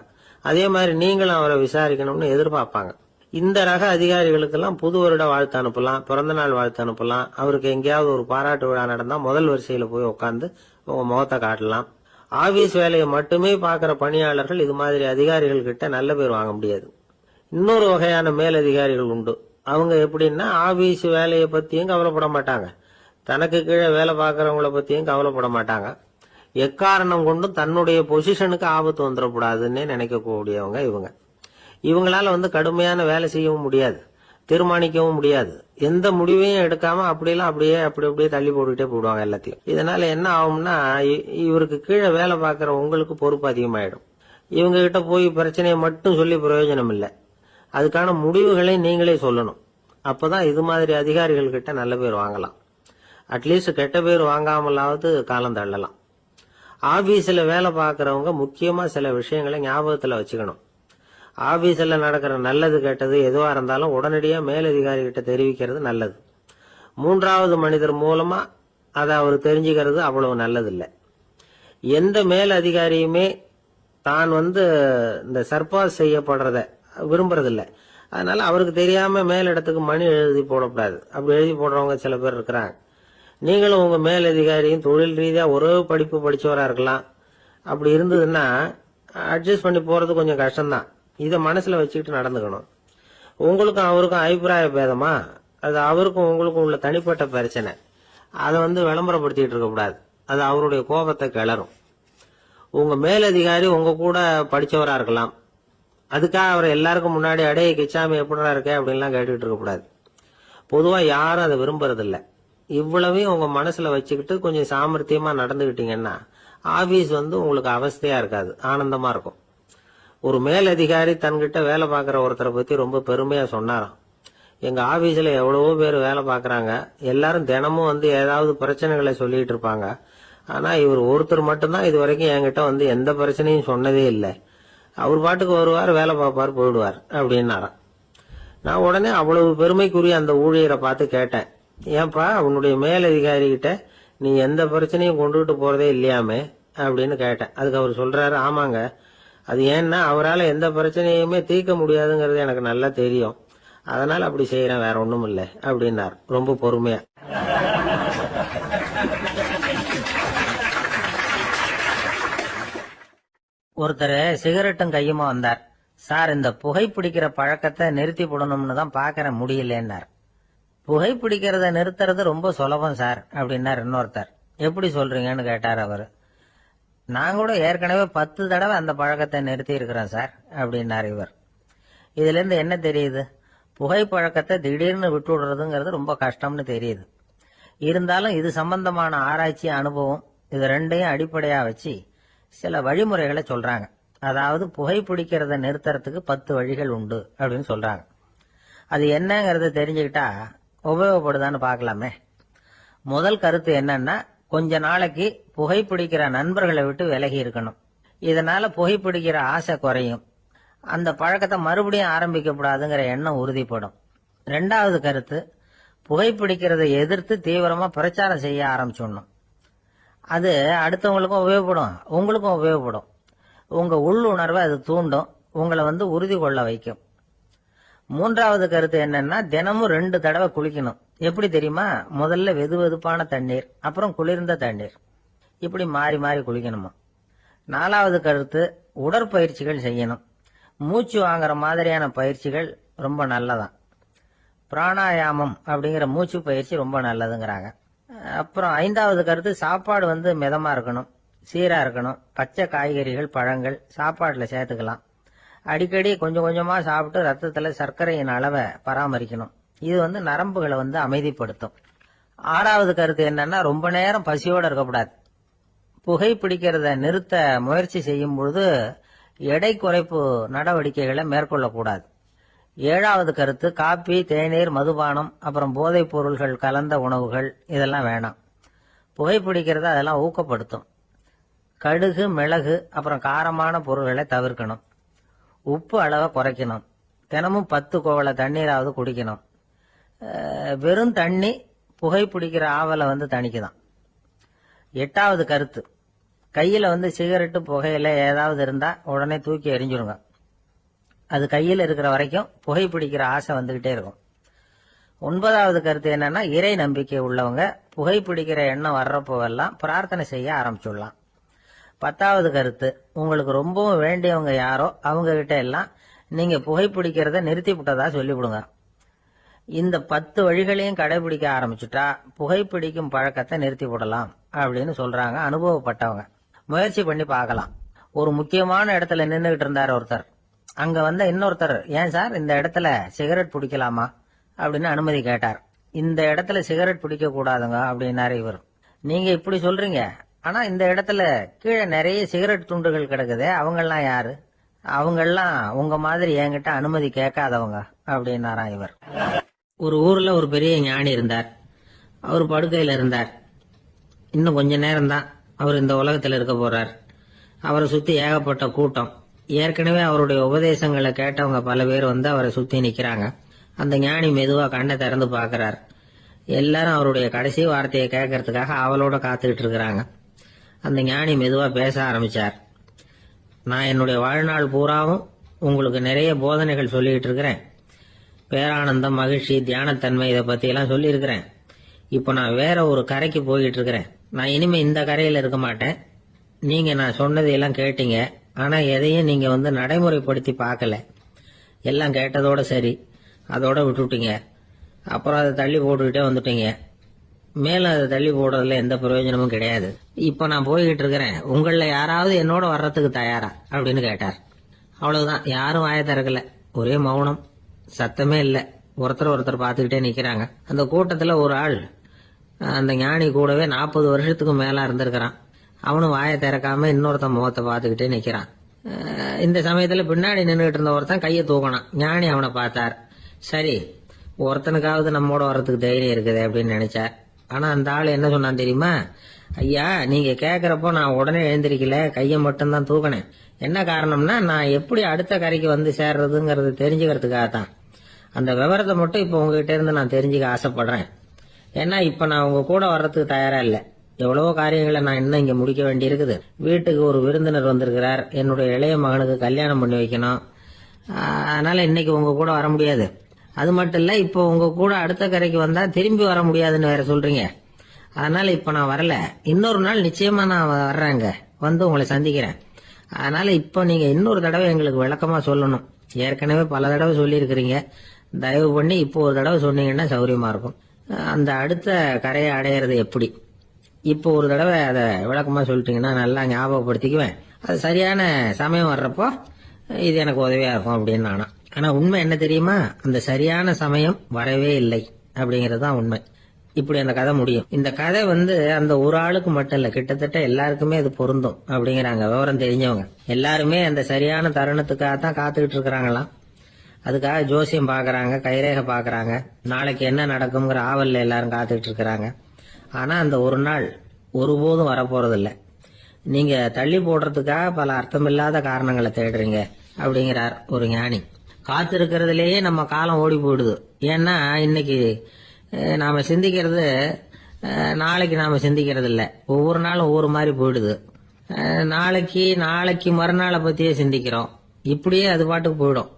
அதே மாதிரி நீங்களும் அவரை விசாரிக்கணும்னு எதிர்பார்ப்பாங்க. இந்த ரக அதிகாரிகளுக்கெல்லாம் புது வருட வாழ்த்து அனுப்பலாம், பிறந்த நாள் வாழ்த்து அனுப்பலாம். அவருக்கு எங்கேயாவது ஒரு பாராட்டு விழா நடந்தா முதல் வரிசையில போய் உட்காந்து உங்க முகத்தை காட்டலாம். ஆபீஸ் வேலையை மட்டுமே பாக்குற பணியாளர்கள் இது மாதிரி அதிகாரிகள் கிட்ட நல்ல பேர் வாங்க முடியாது. இன்னொரு வகையான மேலதிகாரிகள் உண்டு. அவங்க எப்படின்னா, ஆபீஸ் வேலையை பத்தியும் கவலைப்பட மாட்டாங்க, தனக்கு கீழே வேலை பார்க்கறவங்கள பத்தியும் கவலைப்பட மாட்டாங்க. எக்காரணம் கொண்டும் தன்னுடைய பொசிஷனுக்கு ஆபத்து வந்துடக்கூடாதுன்னு நினைக்கக்கூடியவங்க இவங்க. இவங்களால கடுமையான வேலை செய்யவும் முடியாது, தீர்மானிக்கவும் முடியாது. எந்த முடிவையும் எடுக்காம அப்படியே தள்ளி போட்டுக்கிட்டே போடுவாங்க எல்லாத்தையும். இதனால என்ன ஆகும்னா, இவருக்கு கீழே வேலை பார்க்கற உங்களுக்கு பொறுப்பு அதிகமாயிடும். இவங்க கிட்ட போய் பிரச்சனையை மட்டும் சொல்லி பிரயோஜனம் இல்லை, அதுக்கான முடிவுகளை நீங்களே சொல்லணும். அப்பதான் இது மாதிரி அதிகாரிகள் கிட்ட நல்ல பேர் வாங்கலாம். அட்லீஸ்ட் கெட்ட பேர் வாங்காமலாவது காலம் தள்ளலாம். ஆபீஸ்ல வேலை பார்க்கறவங்க முக்கியமா சில விஷயங்களை ஞாபகத்துல வச்சுக்கணும். ஆபீஸ்ல நடக்கிற நல்லது கெட்டது எதுவா இருந்தாலும் உடனடியா மேலதிகாரி கிட்ட தெரிவிக்கிறது நல்லது. 3வது மனிதர் மூலமா அதை அவர் தெரிஞ்சுக்கிறது அவ்வளவு நல்லது இல்லை. எந்த மேல் அதிகாரியுமே தான் இந்த சர்பாஸ் செய்யப்படுறத விரும்புறதில்லை. அதனால அவருக்கு தெரியாம மேலிடத்துக்கு மணி எழுதி போடக்கூடாது. அப்படி எழுதி போடுறவங்க சில பேர் இருக்கிறாங்க. நீங்களும் உங்க மேலதிகாரியும் தொழில் ரீதியா ஒரே படிப்பு படிச்சவரா இருக்கலாம். அப்படி இருந்ததுன்னா அட்ஜஸ்ட் பண்ணி போறது கொஞ்சம் கஷ்டம்தான். இதை மனசுல வச்சுக்கிட்டு நடந்துக்கணும். உங்களுக்கும் அவருக்கும் அபிப்பிராய பேதமா, அது அவருக்கும் உங்களுக்கும் உள்ள தனிப்பட்ட பிரச்சனை, அதை விளம்பரப்படுத்திட்டு இருக்க கூடாது. அது அவருடைய கோபத்தை கிளறும். உங்க மேலதிகாரி உங்க கூட படிச்சவரா இருக்கலாம், அதுக்காக அவர் எல்லாருக்கும் முன்னாடி அடைய கிச்சாமி எப்படா இருக்க அப்படின்லாம் கேட்டுக்கிட்டு இருக்க கூடாது. பொதுவா யாரும் அதை விரும்புறதில்ல. இவ்வளவையும் உங்க மனசுல வச்சுக்கிட்டு கொஞ்சம் சாமர்த்தியமா நடந்துகிட்டீங்கன்னா ஆபீஸ் உங்களுக்கு அவஸ்தையா இருக்காது, ஆனந்தமா இருக்கும். ஒரு மேலதிகாரி தன்கிட்ட வேலை பார்க்கிற ஒருத்தரை பத்தி ரொம்ப பெருமையா சொன்னாராம். எங்க ஆபீஸ்ல எவ்வளவோ பேர் வேலை பார்க்கறாங்க, எல்லாரும் தினமும் ஏதாவது பிரச்சனைகளை சொல்லிட்டு இருப்பாங்க. ஆனா இவர் ஒருத்தர் மட்டும்தான் இது வரைக்கும் என்கிட்ட எந்த பிரச்சனையும் சொன்னதே இல்லை. அவர் பாட்டுக்கு வருவார், வேலை பார்ப்பார், போயிடுவார் அப்படின்னாராம். நான் உடனே அவ்வளவு பெருமைக்குரிய அந்த ஊழியரை பார்த்து கேட்டேன், ஏன்பா உன்னுடைய மேலதிகாரி கிட்ட நீ எந்த பிரச்சனையும் கொண்டுகிட்டு போறதே இல்லையாமே அப்படின்னு கேட்டேன். அதுக்கு அவர் சொல்றாரு, ஆமாங்க, அது ஏன்னா அவரால் எந்த பிரச்சனையுமே தீர்க்க முடியாதுங்கிறது எனக்கு நல்லா தெரியும், அதனால அப்படி செய்யறேன், வேற ஒண்ணும் இல்லை அப்படின்னார் ரொம்ப பொறுமையா. ஒருத்தர் சிகரெட்டும் கையுமா வந்தார். சார், இந்த புகைப்பிடிக்கிற பழக்கத்தை நிறுத்தி போடணும்னு தான் பாக்கிறேன், முடியலன்னார். புகைப்பிடிக்கிறத நிறுத்துறது ரொம்ப சுலபம் சார் அப்படின்னார் இன்னொருத்தர். எப்படி சொல்றீங்கன்னு கேட்டார் அவரு. நான் கூட ஏற்கனவே 10 தடவை அந்த பழக்கத்தை நிறுத்தி இருக்கிறேன் சார் அப்படின்னார் இவர். இதுல இருந்து என்ன தெரியுது? புகைப்பழக்கத்தை திடீர்னு விட்டு விடுறதுங்கிறது ரொம்ப கஷ்டம்னு தெரியுது. இருந்தாலும் இது சம்பந்தமான ஆராய்ச்சி, அனுபவம், இது ரெண்டையும் அடிப்படையா வச்சு சில வழிமுறைகளை சொல்றாங்க. அதாவது புகைப்பிடிக்கிறத நிறுத்துறதுக்கு 10 வழிகள் உண்டு அப்படின்னு சொல்றாங்க. அது என்னங்கறத தெரிஞ்சுக்கிட்டா உபயோகப்படுதான்னு பார்க்கலாமே. முதல் கருத்து என்னன்னா, கொஞ்ச நாளைக்கு புகைப்பிடிக்கிற நண்பர்களை விட்டு விலகி இருக்கணும். இதனால புகைப்பிடிக்கிற ஆசை குறையும், அந்த பழக்கத்தை மறுபடியும் ஆரம்பிக்கப்படாதுங்கிற எண்ணம் உறுதிப்படும். 2வது கருத்து, புகைப்பிடிக்கிறதை எதிர்த்து தீவிரமா பிரச்சாரம் செய்ய ஆரம்பிச்சிடணும். அது அடுத்தவங்களுக்கும் உபயோகப்படும், உங்களுக்கும் உபயோகப்படும். உங்க உள்ளுணர்வை அது தூண்டும், உங்களை உறுதி கொள்ள வைக்கும். 3வது கருத்து என்னன்னா, தினமும் 2 தடவை குளிக்கணும். எப்படி தெரியுமா? முதல்ல வெதுவெதுப்பான தண்ணீர், அப்புறம் குளிர்ந்த தண்ணீர், இப்படி மாறி மாறி குளிக்கணுமா. 4வது கருத்து, உடற்பயிற்சிகள் செய்யணும். மூச்சு வாங்குற மாதிரியான பயிற்சிகள் ரொம்ப நல்லதான். பிராணாயாமம் அப்படிங்கிற மூச்சு பயிற்சி ரொம்ப நல்லதுங்கிறாங்க. அப்புறம் 5வது கருத்து, சாப்பாடு மிதமா இருக்கணும், சீரா இருக்கணும். பச்சை காய்கறிகள், பழங்கள் சாப்பாட்டுல சேர்த்துக்கலாம். அடிக்கடி கொஞ்சம் கொஞ்சமா சாப்பிட்டு ரத்தத்துல சர்க்கரையின் அளவை பராமரிக்கணும். இது நரம்புகளை அமைதிப்படுத்தும். 6வது கருத்து என்னன்னா, ரொம்ப நேரம் பசியோட இருக்கக்கூடாது. புகைப்பிடிக்கிறத நிறுத்த முயற்சி செய்யும் பொழுது எடை குறைப்பு நடவடிக்கைகளை மேற்கொள்ளக்கூடாது. 7வது கருத்து, காப்பி, தேநீர், மதுபானம், அப்புறம் போதைப் பொருள்கள் கலந்த உணவுகள் இதெல்லாம் வேணாம். புகைப்பிடிக்கிறத அதெல்லாம் ஊக்கப்படுத்தும். கடுகு, மிளகு, அப்புறம் காரமான பொருள்களை தவிர்க்கணும். உப்பு அளவை குறைக்கணும். தினமும் 10 குவளை தண்ணீராவது குடிக்கணும். வெறும் தண்ணி புகைப்பிடிக்கிற ஆவலை தணிக்குதான். 8வது கருத்து, கையில சிகரெட்டு, புகையில ஏதாவது இருந்தா உடனே தூக்கி எறிஞ்சிருங்க. அது கையில் இருக்கிற வரைக்கும் புகைப்பிடிக்கிற ஆசை வந்துகிட்டே இருக்கும். 9வது கருத்து என்னன்னா, இறை நம்பிக்கை உள்ளவங்க புகைப்பிடிக்கிற எண்ணம் வர்றப்போவெல்லாம் பிரார்த்தனை செய்ய ஆரம்பிச்சுடலாம். 10வது கருத்து, உங்களுக்கு ரொம்பவும் வேண்டியவங்க யாரோ அவங்க கிட்ட எல்லாம் நீங்க புகைப்பிடிக்கிறத நிறுத்தி விட்டதா சொல்லிவிடுங்க. இந்த 10 வழிகளையும் கடைபிடிக்க ஆரம்பிச்சுட்டா புகைப்பிடிக்கும் பழக்கத்தை நிறுத்தி விடலாம் அப்படின்னு சொல்றாங்க அனுபவப்பட்டவங்க. முயற்சி பண்ணி பார்க்கலாம். ஒரு முக்கியமான இடத்துல நின்றுகிட்டு இருந்தார் ஒருத்தர். அங்க இன்னொருத்தர், ஏன் சார் இந்த இடத்துல சிகரெட் பிடிக்கலாமா அப்படின்னு அனுமதி கேட்டார். இந்த இடத்துல சிகரெட் பிடிக்க கூடாதுங்க அப்படின்னாரு இவர். நீங்க இப்படி சொல்றீங்க, ஆனா இந்த இடத்துல கீழே நிறைய சிகரெட் துண்டுகள் கிடக்குதே, அவங்கெல்லாம் யாரு? அவங்கெல்லாம் உங்க மாதிரி என்கிட்ட அனுமதி கேட்காதவங்க அப்படின்னாராம் இவர். ஒரு ஊர்ல ஒரு பெரிய ஞானி இருந்தார். அவர் படுக்கையில இருந்தார். இன்னும் கொஞ்ச நேரம் தான் அவர் இந்த உலகத்துல இருக்க போறார். அவரை சுத்தி ஏகப்பட்ட கூட்டம். ஏற்கனவே அவருடைய உபதேசங்களை கேட்டவங்க பல பேர் அவரை சுத்தி நிக்கிறாங்க. அந்த ஞானி மெதுவா கண்ணை திறந்து பாக்குறார். எல்லாரும் அவருடைய கடைசி வார்த்தையை கேட்கறதுக்காக அவளோட காத்துக்கிட்டு இருக்கிறாங்க. அந்த ஞானி மெதுவா பேச ஆரம்பிச்சார். நான் என்னுடைய வாழ்நாள் பூராவும் உங்களுக்கு நிறைய போதனைகள் சொல்லிட்டு இருக்கிறேன். பேரானந்தம், மகிழ்ச்சி, தியானத்தன்மை இதை பத்தி எல்லாம் சொல்லி இருக்கிறேன். இப்ப நான் வேற ஒரு கரைக்கு போயிட்டு இருக்கிறேன். நான் இனிமே இந்த கரையில இருக்க மாட்டேன். நீங்க நான் சொன்னதையெல்லாம் கேட்டீங்க, ஆனா எதையும் நீங்க நடைமுறைப்படுத்தி பார்க்கல. எல்லாம் கேட்டதோட சரி, அதோட விட்டுட்டீங்க. அப்புறம் அதை தள்ளி போட்டுக்கிட்டே வந்துட்டீங்க. மேலும் அதை தள்ளி போடுறதுல எந்த பிரயோஜனமும் கிடையாது. இப்ப நான் போய்கிட்டு இருக்கிறேன். உங்கள யாராவது என்னோட வர்றதுக்கு தயாரா அப்படின்னு கேட்டார். அவ்வளவுதான், யாரும் வாய திறக்கல. ஒரே மௌனம், சத்தமே இல்ல. ஒருத்தர் பார்த்துக்கிட்டே நிக்கிறாங்க. அந்த கூட்டத்துல ஒரு ஆள் அந்த ஞானி கூடவே 40 வருஷத்துக்கு மேல இருந்திருக்கிறான். அவனும் வாயை திறக்காம இன்னொருத்தன் முகத்தை பார்த்துக்கிட்டே நிக்கிறான். இந்த சமயத்துல பின்னாடி நின்றுகிட்டு இருந்த ஒருத்தன் கையை தூக்கினான். ஞானி அவனை பார்த்தார். சரி, ஒருத்தனுக்காவது நம்மோட வர்றதுக்கு தைரியம் இருக்குது அப்படின்னு நினைச்சார். ஆனா அந்த ஆள் என்ன சொன்னான் தெரியுமா? ஐயா, நீங்க கேக்குறப்போ நான் உடனே எழுந்திருக்கல, கையை மட்டும்தான் தூக்கினேன். என்ன காரணம்னா, நான் எப்படி அடுத்த கரைக்கு சேர்றதுங்கிறது தெரிஞ்சுக்கிறதுக்காக தான். அந்த விவரத்தை மட்டும் இப்ப உங்ககிட்ட இருந்து நான் தெரிஞ்சுக்க ஆசைப்படுறேன். ஏன்னா இப்ப நான் உங்க கூட வர்றதுக்கு தயாரா இல்ல. எவ்வளவோ காரியங்களை நான் இன்னும் இங்க முடிக்க வேண்டி இருக்குது. வீட்டுக்கு ஒரு விருந்தினர் வந்திருக்கிறார். என்னுடைய இளைய மகனுக்கு கல்யாணம் பண்ணி வைக்கணும். அதனால இன்னைக்கு உங்க கூட வர முடியாது. அது மட்டும் இல்ல, இப்போ உங்க கூட அடுத்த கரைக்கு வந்தா திரும்பி வர முடியாதுன்னு வேற சொல்றீங்க. அதனால இப்ப நான் வரல. இன்னொரு நாள் நிச்சயமா நான் வர்றேங்க, உங்களை சந்திக்கிறேன். அதனால இப்ப நீங்க இன்னொரு தடவை எங்களுக்கு விளக்கமா சொல்லணும். ஏற்கனவே பல தடவை சொல்லி இருக்கிறீங்க. தயவு பண்ணி இப்போ ஒரு தடவை சொன்னீங்கன்னா சௌரியமா இருக்கும். அந்த அடுத்த கரையை அடையிறது எப்படி? இப்போ ஒரு தடவை அதை விளக்கமா சொல்லிட்டீங்கன்னா நல்லா ஞாபகப்படுத்திக்குவேன். அது சரியான சமயம் வர்றப்போ இது எனக்கு உதவியா இருக்கும் அப்படின்னு நானா. ஆனா உண்மை என்ன தெரியுமா? அந்த சரியான சமயம் வரவே இல்லை அப்படிங்கறது தான் உண்மை. இப்படி அந்த கதை முடியும். இந்த கதை அந்த ஒரு ஆளுக்கு மட்டும் இல்ல, கிட்டத்தட்ட எல்லாருக்குமே இது பொருந்தும் அப்படிங்கிறாங்க விவரம் தெரிஞ்சவங்க. எல்லாருமே அந்த சரியான தருணத்துக்காக தான் காத்துக்கிட்டு இருக்கிறாங்களாம். அதுக்காக ஜோசியம் பாக்குறாங்க, கைரேகை பாக்குறாங்க. நாளைக்கு என்ன நடக்கும்ங்கிற ஆவல்ல எல்லாரும் காத்துக்கிட்டு இருக்கிறாங்க. ஆனா அந்த ஒரு நாள் ஒருபோதும் வரப்போறது இல்ல. நீங்க தள்ளி போடுறதுக்காக பல அர்த்தமில்லாத காரணங்களை தேடுறீங்க அப்படிங்கிறார் ஒரு ஞானி. காத்திருக்கிறதுலேயே நம்ம காலம் ஓடி போயிடுது. ஏன்னா இன்னைக்கு நாம சிந்திக்கிறது நாளைக்கு நாம சிந்திக்கிறது இல்ல. ஒவ்வொரு நாளும் ஒவ்வொரு மாதிரி போயிடுது. நாளைக்கு மறுநாளை பத்தியே சிந்திக்கிறோம். இப்படியே அது பாட்டுக்கு போயிடும்.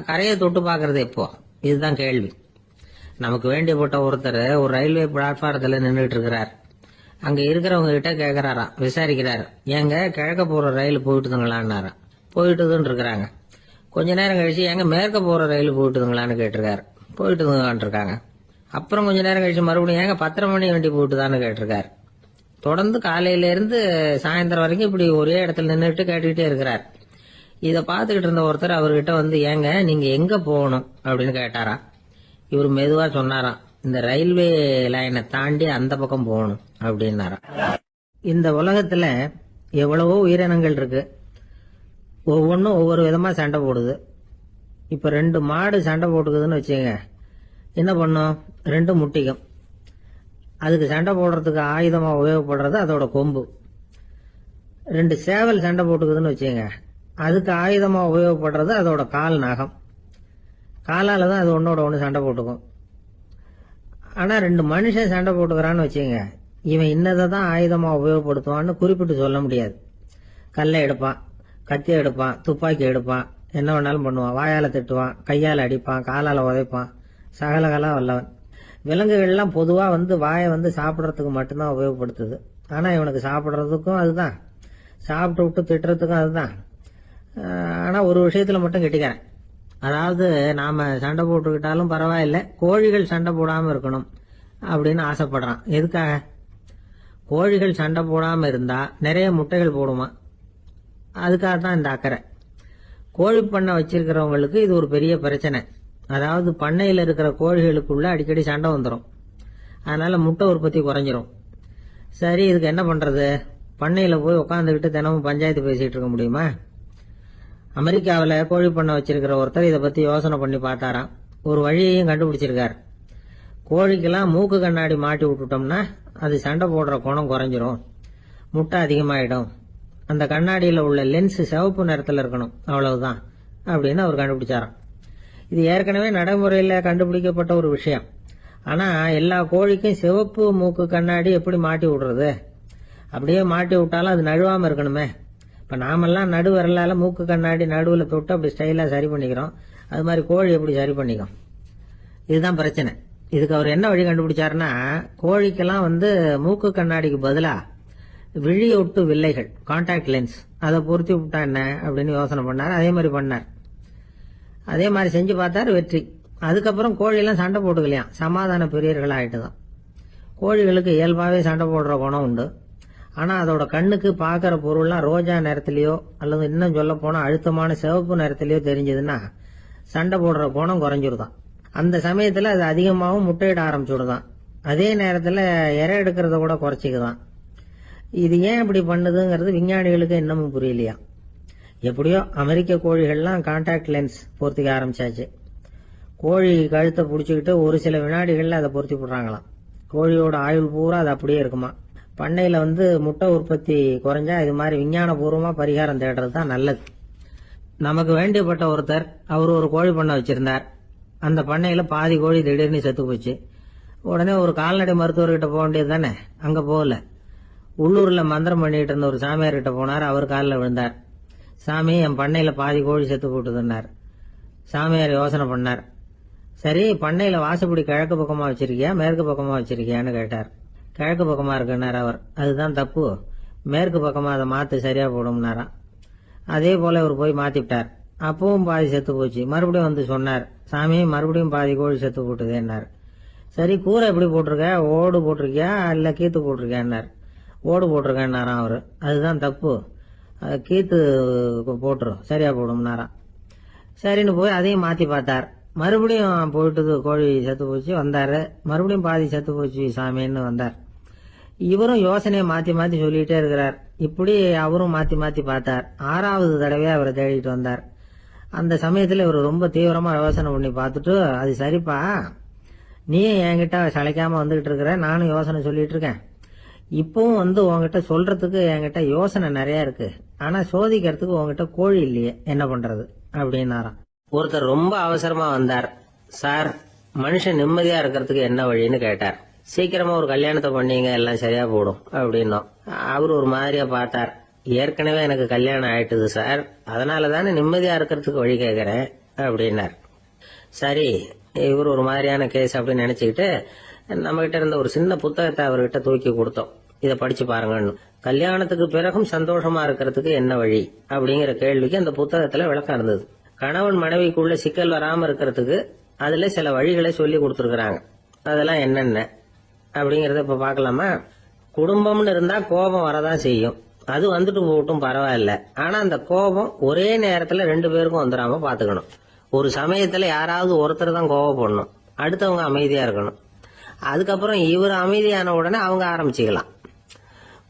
கரையை தொட்டு பாக்குறது எப்போ? இதுதான் கேள்வி. நமக்கு வேண்டியப்பட்ட ஒருத்தர் ஒரு ரயில்வே பிளாட்பாரத்துல நின்றுட்டு இருக்கிறார். அங்க இருக்கிறவங்க கிட்ட கேக்குறாராம், விசாரிக்கிறாரு. ஏங்க கிழக்க போற ரயில் போயிட்டுதுங்களான்னாராம். போயிட்டுதுன்னு இருக்கிறாங்க. கொஞ்ச நேரம் கழிச்சு எங்க மேற்க போற ரயில் போயிட்டுதுங்களான்னு கேட்டிருக்காரு. போயிட்டுதுங்களான் இருக்காங்க. அப்புறம் கொஞ்ச நேரம் கழிச்சு மறுபடியும் ஏங்க 10:30 மணி வண்டி போயிட்டுதான்னு கேட்டிருக்காரு. தொடர்ந்து காலையில இருந்து சாயந்தரம் வரைக்கும் இப்படி ஒரே இடத்துல நின்றுட்டு கேட்டுக்கிட்டே இருக்கிறார். இதை பார்த்துக்கிட்டு இருந்த ஒருத்தர் அவர்கிட்ட வந்து, ஏங்க நீங்க எங்க போகணும் அப்படின்னு கேட்டாராம். இவர் மெதுவா சொன்னாராம், இந்த ரயில்வே லைனை தாண்டி அந்த பக்கம் போகணும் அப்படின்னாராம். இந்த உலகத்துல எவ்வளவோ உயிரினங்கள் இருக்கு, ஒவ்வொன்றும் ஒவ்வொரு விதமா சண்டை போடுது. இப்ப 2 மாடு சண்டை போட்டுக்குதுன்னு வச்சுங்க, என்ன பண்ணும்? 2 முட்டிக்கும். அதுக்கு சண்டை போடுறதுக்கு ஆயுதமா உபயோகப்படுறது அதோட கொம்பு. 2 சேவல் சண்டை போட்டுக்குதுன்னு வச்சுங்க, அதுக்கு ஆயுதமா உபயோகப்படுறது அதோட கால் நகம். காலால தான் அது ஒன்னோட ஒன்று சண்டை போட்டுக்கும். ஆனா 2 மனுஷன் சண்டை போட்டுக்கிறான்னு வச்சுங்க, இவன் இன்னதை தான் ஆயுதமா உபயோகப்படுத்துவான்னு குறிப்பிட்டு சொல்ல முடியாது. கல்லை எடுப்பான், கத்தி எடுப்பான், துப்பாக்கி எடுப்பான், என்ன வேணாலும் பண்ணுவான். வாயால திட்டுவான், கையால அடிப்பான், காலால உதைப்பான், சகலகலா வல்லவன். விலங்குகள்லாம் பொதுவா வாயை சாப்பிடறதுக்கு மட்டும்தான் உபயோகப்படுத்துது. ஆனா இவனுக்கு சாப்பிடறதுக்கும் அதுதான், சாப்பிட்டு விட்டு திட்டுறதுக்கும் அதுதான். ஆனா ஒரு விஷயத்துல மட்டும் கெட்டிக்கிறேன். அதாவது நாம சண்டை போட்டுக்கிட்டாலும் பரவாயில்ல, கோழிகள் சண்டை போடாம இருக்கணும் அப்படின்னு ஆசைப்படுறான். எதுக்காக? கோழிகள் சண்டை போடாம இருந்தா நிறைய முட்டைகள் போடுமா, அதுக்காகத்தான் இந்த அக்கறை. கோழி பண்ணை வச்சிருக்கிறவங்களுக்கு இது ஒரு பெரிய பிரச்சனை. அதாவது பண்ணையில் இருக்கிற கோழிகளுக்குள்ள அடிக்கடி சண்டை வந்துடும், அதனால முட்டை உற்பத்தி குறைஞ்சிரும். சரி, இதுக்கு என்ன பண்றது? பண்ணையில போய் உட்காந்துக்கிட்டு தினமும் பஞ்சாயத்து பேசிட்டு இருக்க முடியுமா? அமெரிக்காவில் கோழி பண்ணை வச்சிருக்கிற ஒருத்தர் இதை பத்தி யோசனை பண்ணி பார்த்தாராம். ஒரு வழியையும் கண்டுபிடிச்சிருக்காரு. கோழிக்கெல்லாம் மூக்கு கண்ணாடி மாட்டி விட்டுட்டோம்னா அது சண்டை போடுற குணம் குறைஞ்சிரும், முட்டை அதிகமாயிடும். அந்த கண்ணாடியில் உள்ள லென்ஸ் சிவப்பு நிறத்தில் இருக்கணும், அவ்வளவுதான் அப்படின்னு அவர் கண்டுபிடிச்சாராம். இது ஏற்கனவே நடைமுறையில் கண்டுபிடிக்கப்பட்ட ஒரு விஷயம். ஆனா எல்லா கோழிக்கும் சிவப்பு மூக்கு கண்ணாடி எப்படி மாட்டி விடுறது? அப்படியே மாட்டி விட்டாலும் அது நழுவாம இருக்கணுமே. இப்ப நாமெல்லாம் நடு வரலால மூக்கு கண்ணாடி நடுவில் தொட்டு அப்படி ஸ்டைலா சரி பண்ணிக்கிறோம், அது மாதிரி கோழி எப்படி சரி பண்ணிக்கும்? இதுதான் பிரச்சனை. இதுக்கு அவர் என்ன வழி கண்டுபிடிச்சாருன்னா, கோழிக்கெல்லாம் மூக்கு கண்ணாடிக்கு பதிலா விழியொட்டு வில்லைகள், கான்டாக்ட் லென்ஸ், அதை பொருத்தி விட்டா என்ன அப்படின்னு யோசனை பண்ணார். அதே மாதிரி பண்ணார். அதே மாதிரி செஞ்சு பார்த்தாரு, வெற்றி. அதுக்கப்புறம் கோழியெல்லாம் சண்டை போட்டுக்கலையாம், சமாதான பிரியர்கள் ஆயிட்டுதான். கோழிகளுக்கு இயல்பாவே சண்டை போடுற குணம் உண்டு. ஆனா அதோட கண்ணுக்கு பாக்குற பொருள்லாம் ரோஜா நிறத்திலேயோ அல்லது இன்னும் சொல்ல போனா அழுத்தமான சிவப்பு நிறத்திலேயோ தெரிஞ்சதுன்னா சண்டை போடுற குணம் குறைஞ்சிருதான். அந்த சமயத்துல அது அதிகமாகவும் முட்டையிட ஆரம்பிச்சுடுதான். அதே நேரத்துல இறை எடுக்கிறத கூட குறைச்சிக்குதான். இது ஏன் இப்படி பண்ணுதுங்கிறது விஞ்ஞானிகளுக்கு இன்னமும் புரியலையா. எப்படியோ அமெரிக்க கோழிகள்லாம் கான்டாக்ட் லென்ஸ் பொருத்திக்க ஆரம்பிச்சாச்சு. கோழி கழுத்தை பிடிச்சிக்கிட்டு ஒரு சில வினாடிகள்ல அதை பொருத்தி விடுறாங்களாம். கோழியோட ஆயுள் பூரா அது அப்படியே இருக்குமா. பண்ணையில முட்டை உற்பத்தி குறைஞ்சா இது மாதிரி விஞ்ஞான பூர்வமா பரிகாரம் தேடுறது தான் நல்லது. நமக்கு வேண்டியப்பட்ட ஒருத்தர், அவர் ஒரு கோழி பண்ணை வச்சிருந்தார். அந்த பண்ணையில பாதி கோழி திடீர்னு செத்து போச்சு. உடனே ஒரு கால்நடை மருத்துவர்கிட்ட போக வேண்டியது தானே, அங்க போகல. உள்ளூர்ல மந்திரம் பண்ணிட்டு இருந்த ஒரு சாமியார்கிட்ட போனார். அவர் காலில் விழுந்தார். சாமி, என் பண்ணையில பாதி கோழி செத்து போட்டுதுன்னார். சாமியார் யோசனை பண்ணார். சரி, பண்ணையில வாசப்படி கிழக்கு பக்கமா வச்சிருக்கியா மேற்கு பக்கமா வச்சிருக்கியான்னு கேட்டார். கிழக்கு பக்கமா இருக்குன்னார் அவர். அதுதான் தப்பு, மேற்கு பக்கமா அதை மாத்து சரியா போடும்னாராம். அதே போல அவர் போய் மாத்திவிட்டார். அப்பவும் பாதி செத்து போச்சு. மறுபடியும் சொன்னார், சாமி மறுபடியும் பாதி கோழி செத்து போட்டுதேன்னார். சரி, கூரை எப்படி போட்டிருக்க, ஓடு போட்டிருக்கியா இல்ல கீத்து போட்டிருக்கியான்னார். ஓடு போட்டிருக்கேன்னாராம் அவரு. அதுதான் தப்பு, கீத்து போட்டுரும் சரியா போடும்னாராம். சரின்னு போய் அதையும் மாத்தி பார்த்தார். மறுபடியும் போயிட்டு கோழி செத்து போச்சு. வந்தாரு, மறுபடியும் பாதி செத்து போச்சு சாமின்னு வந்தார். இவரும் யோசனையை மாத்தி மாத்தி சொல்லிட்டே இருக்கிறார். இப்படி அவரும் மாத்தி மாத்தி பார்த்தார். 6வது தடவையா அவரை தேடிட்டு வந்தார். அந்த சமயத்துல இவர் ரொம்ப தீவிரமா யோசனை பண்ணி பார்த்துட்டு, அது சரிப்பா, நீ என்கிட்ட சளைக்காம வந்துகிட்டு இருக்கிற, நானும் யோசனை சொல்லிட்டு இருக்கேன். இப்பவும் உங்ககிட்ட சொல்றதுக்கு என்கிட்ட யோசனை நிறைய இருக்கு, ஆனா சோதிக்கிறதுக்கு உங்ககிட்ட கோழி இல்லையே, என்ன பண்றது அப்படின்னாராம். ஒருத்தர் ரொம்ப அவசரமா வந்தார். சார், மனுஷன் நிம்மதியா இருக்கிறதுக்கு என்ன வழின்னு கேட்டார். சீக்கிரமா ஒரு கல்யாணத்தை பண்ணீங்க, எல்லாம் சரியா போடும் அப்படின்னோம். அவர் ஒரு மாதிரியா பார்த்தார். ஏற்கனவே எனக்கு கல்யாணம் ஆயிட்டுது சார், அதனாலதானே நிம்மதியா இருக்கிறதுக்கு வழி கேட்கறேன் அப்படின்னார். சரி, இவர் ஒரு மாதிரியான கேஸ் அப்படின்னு நினைச்சுக்கிட்டு நம்ம கிட்ட இருந்த ஒரு சின்ன புத்தகத்தை அவர்கிட்ட தூக்கி கொடுத்தோம். இதை படிச்சு பாருங்கன்னு. கல்யாணத்துக்கு பிறகும் சந்தோஷமா இருக்கிறதுக்கு என்ன வழி அப்படிங்கிற கேள்விக்கு அந்த புத்தகத்துல விளக்கம் இருந்தது. கணவன் மனைவிக்குள்ள சிக்கல் வராம இருக்கிறதுக்கு அதுல சில வழிகளை சொல்லி கொடுத்துருக்காங்க. அதெல்லாம் என்னென்ன அப்படிங்கறத இப்ப பாக்கலாமா? குடும்பம்னு இருந்தா கோபம் வரதான் செய்யும். அது வந்துட்டு போகட்டும், பரவாயில்ல. ஆனா அந்த கோபம் ஒரே நேரத்துல 2 பேருக்கும் வந்துடாம பாத்துக்கணும். ஒரு சமயத்துல யாராவது ஒருத்தர் தான் கோபப்படணும், அடுத்தவங்க அமைதியா இருக்கணும். அதுக்கப்புறம் இவர் அமைதியான உடனே அவங்க ஆரம்பிச்சுக்கலாம்.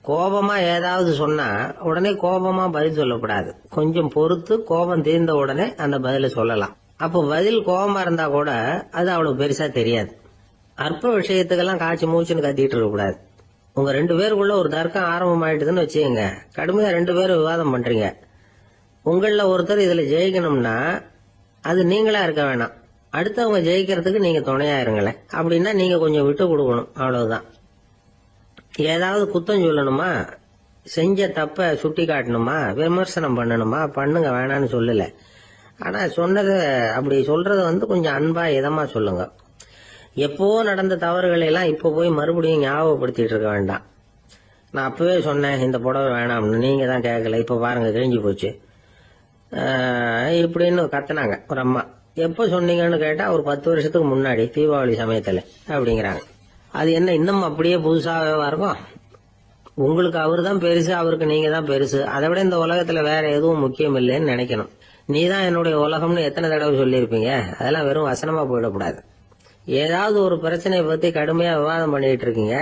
கோபமா ஏதாவது சொன்னா உடனே கோபமா பதில் சொல்லக்கூடாது. கொஞ்சம் பொறுத்து கோபம் தீர்ந்த உடனே அந்த பதில சொல்லலாம். அப்போ பதில் கோபமா இருந்தா கூட அது அவ்வளவு பெருசா தெரியாது. அற்ப விஷயத்துக்கெல்லாம் காய்ச்சி மூச்சுன்னு கத்திட்டு இருக்க கூடாது. உங்க 2 பேருக்குள்ள ஒரு தர்க்கம் ஆரம்பம் ஆயிட்டுதுன்னு வச்சுக்கோங்க. கடுமையா 2 பேரும் விவாதம் பண்றீங்க. உங்கள ஒருத்தர் இதுல ஜெயிக்கணும்னா அது நீங்களா இருக்க வேணாம், அடுத்தவங்க ஜெயிக்கிறதுக்கு நீங்க துணையா இருங்களேன். அப்படின்னா நீங்க கொஞ்சம் விட்டு கொடுக்கணும், அவ்வளவுதான். ஏதாவது குத்தம் சொல்லணுமா, செஞ்ச தப்ப சுட்டி காட்டணுமா, விமர்சனம் பண்ணணுமா, பண்ணுங்க, வேணான்னு சொல்லல. ஆனா சொன்னத அப்படி சொல்றத கொஞ்சம் அன்பா இதமா சொல்லுங்க. எப்போ நடந்த தவறுகளை எல்லாம் இப்ப போய் மறுபடியும் ஞாபகப்படுத்திட்டு இருக்க வேண்டாம். நான் அப்பவே சொன்னேன் இந்த புடவை வேணாம்னு, நீங்க தான் கேட்கல, இப்ப பாருங்க கிழிஞ்சு போச்சு இப்படின்னு கத்துனாங்க ஒரு அம்மா. எப்ப சொன்னீங்கன்னு கேட்டா ஒரு 10 வருஷத்துக்கு முன்னாடி தீபாவளி சமயத்துல அப்படிங்கிறாங்க. அது என்ன இன்னும் அப்படியே புதுசாகவா இருக்கும்? உங்களுக்கு அவரு தான் பெருசு, அவருக்கு நீங்க தான் பெருசு. அதை விட இந்த உலகத்துல வேற எதுவும் முக்கியம் இல்லைன்னு நினைக்கணும். நீ தான் என்னுடைய உலகம்னு எத்தனை தடவை சொல்லியிருப்பீங்க? அதெல்லாம் வெறும் வசனமா போயிடக்கூடாது. ஏதாவது ஒரு பிரச்சனையை பத்தி கடுமையா விவாதம் பண்ணிட்டு இருக்கீங்க,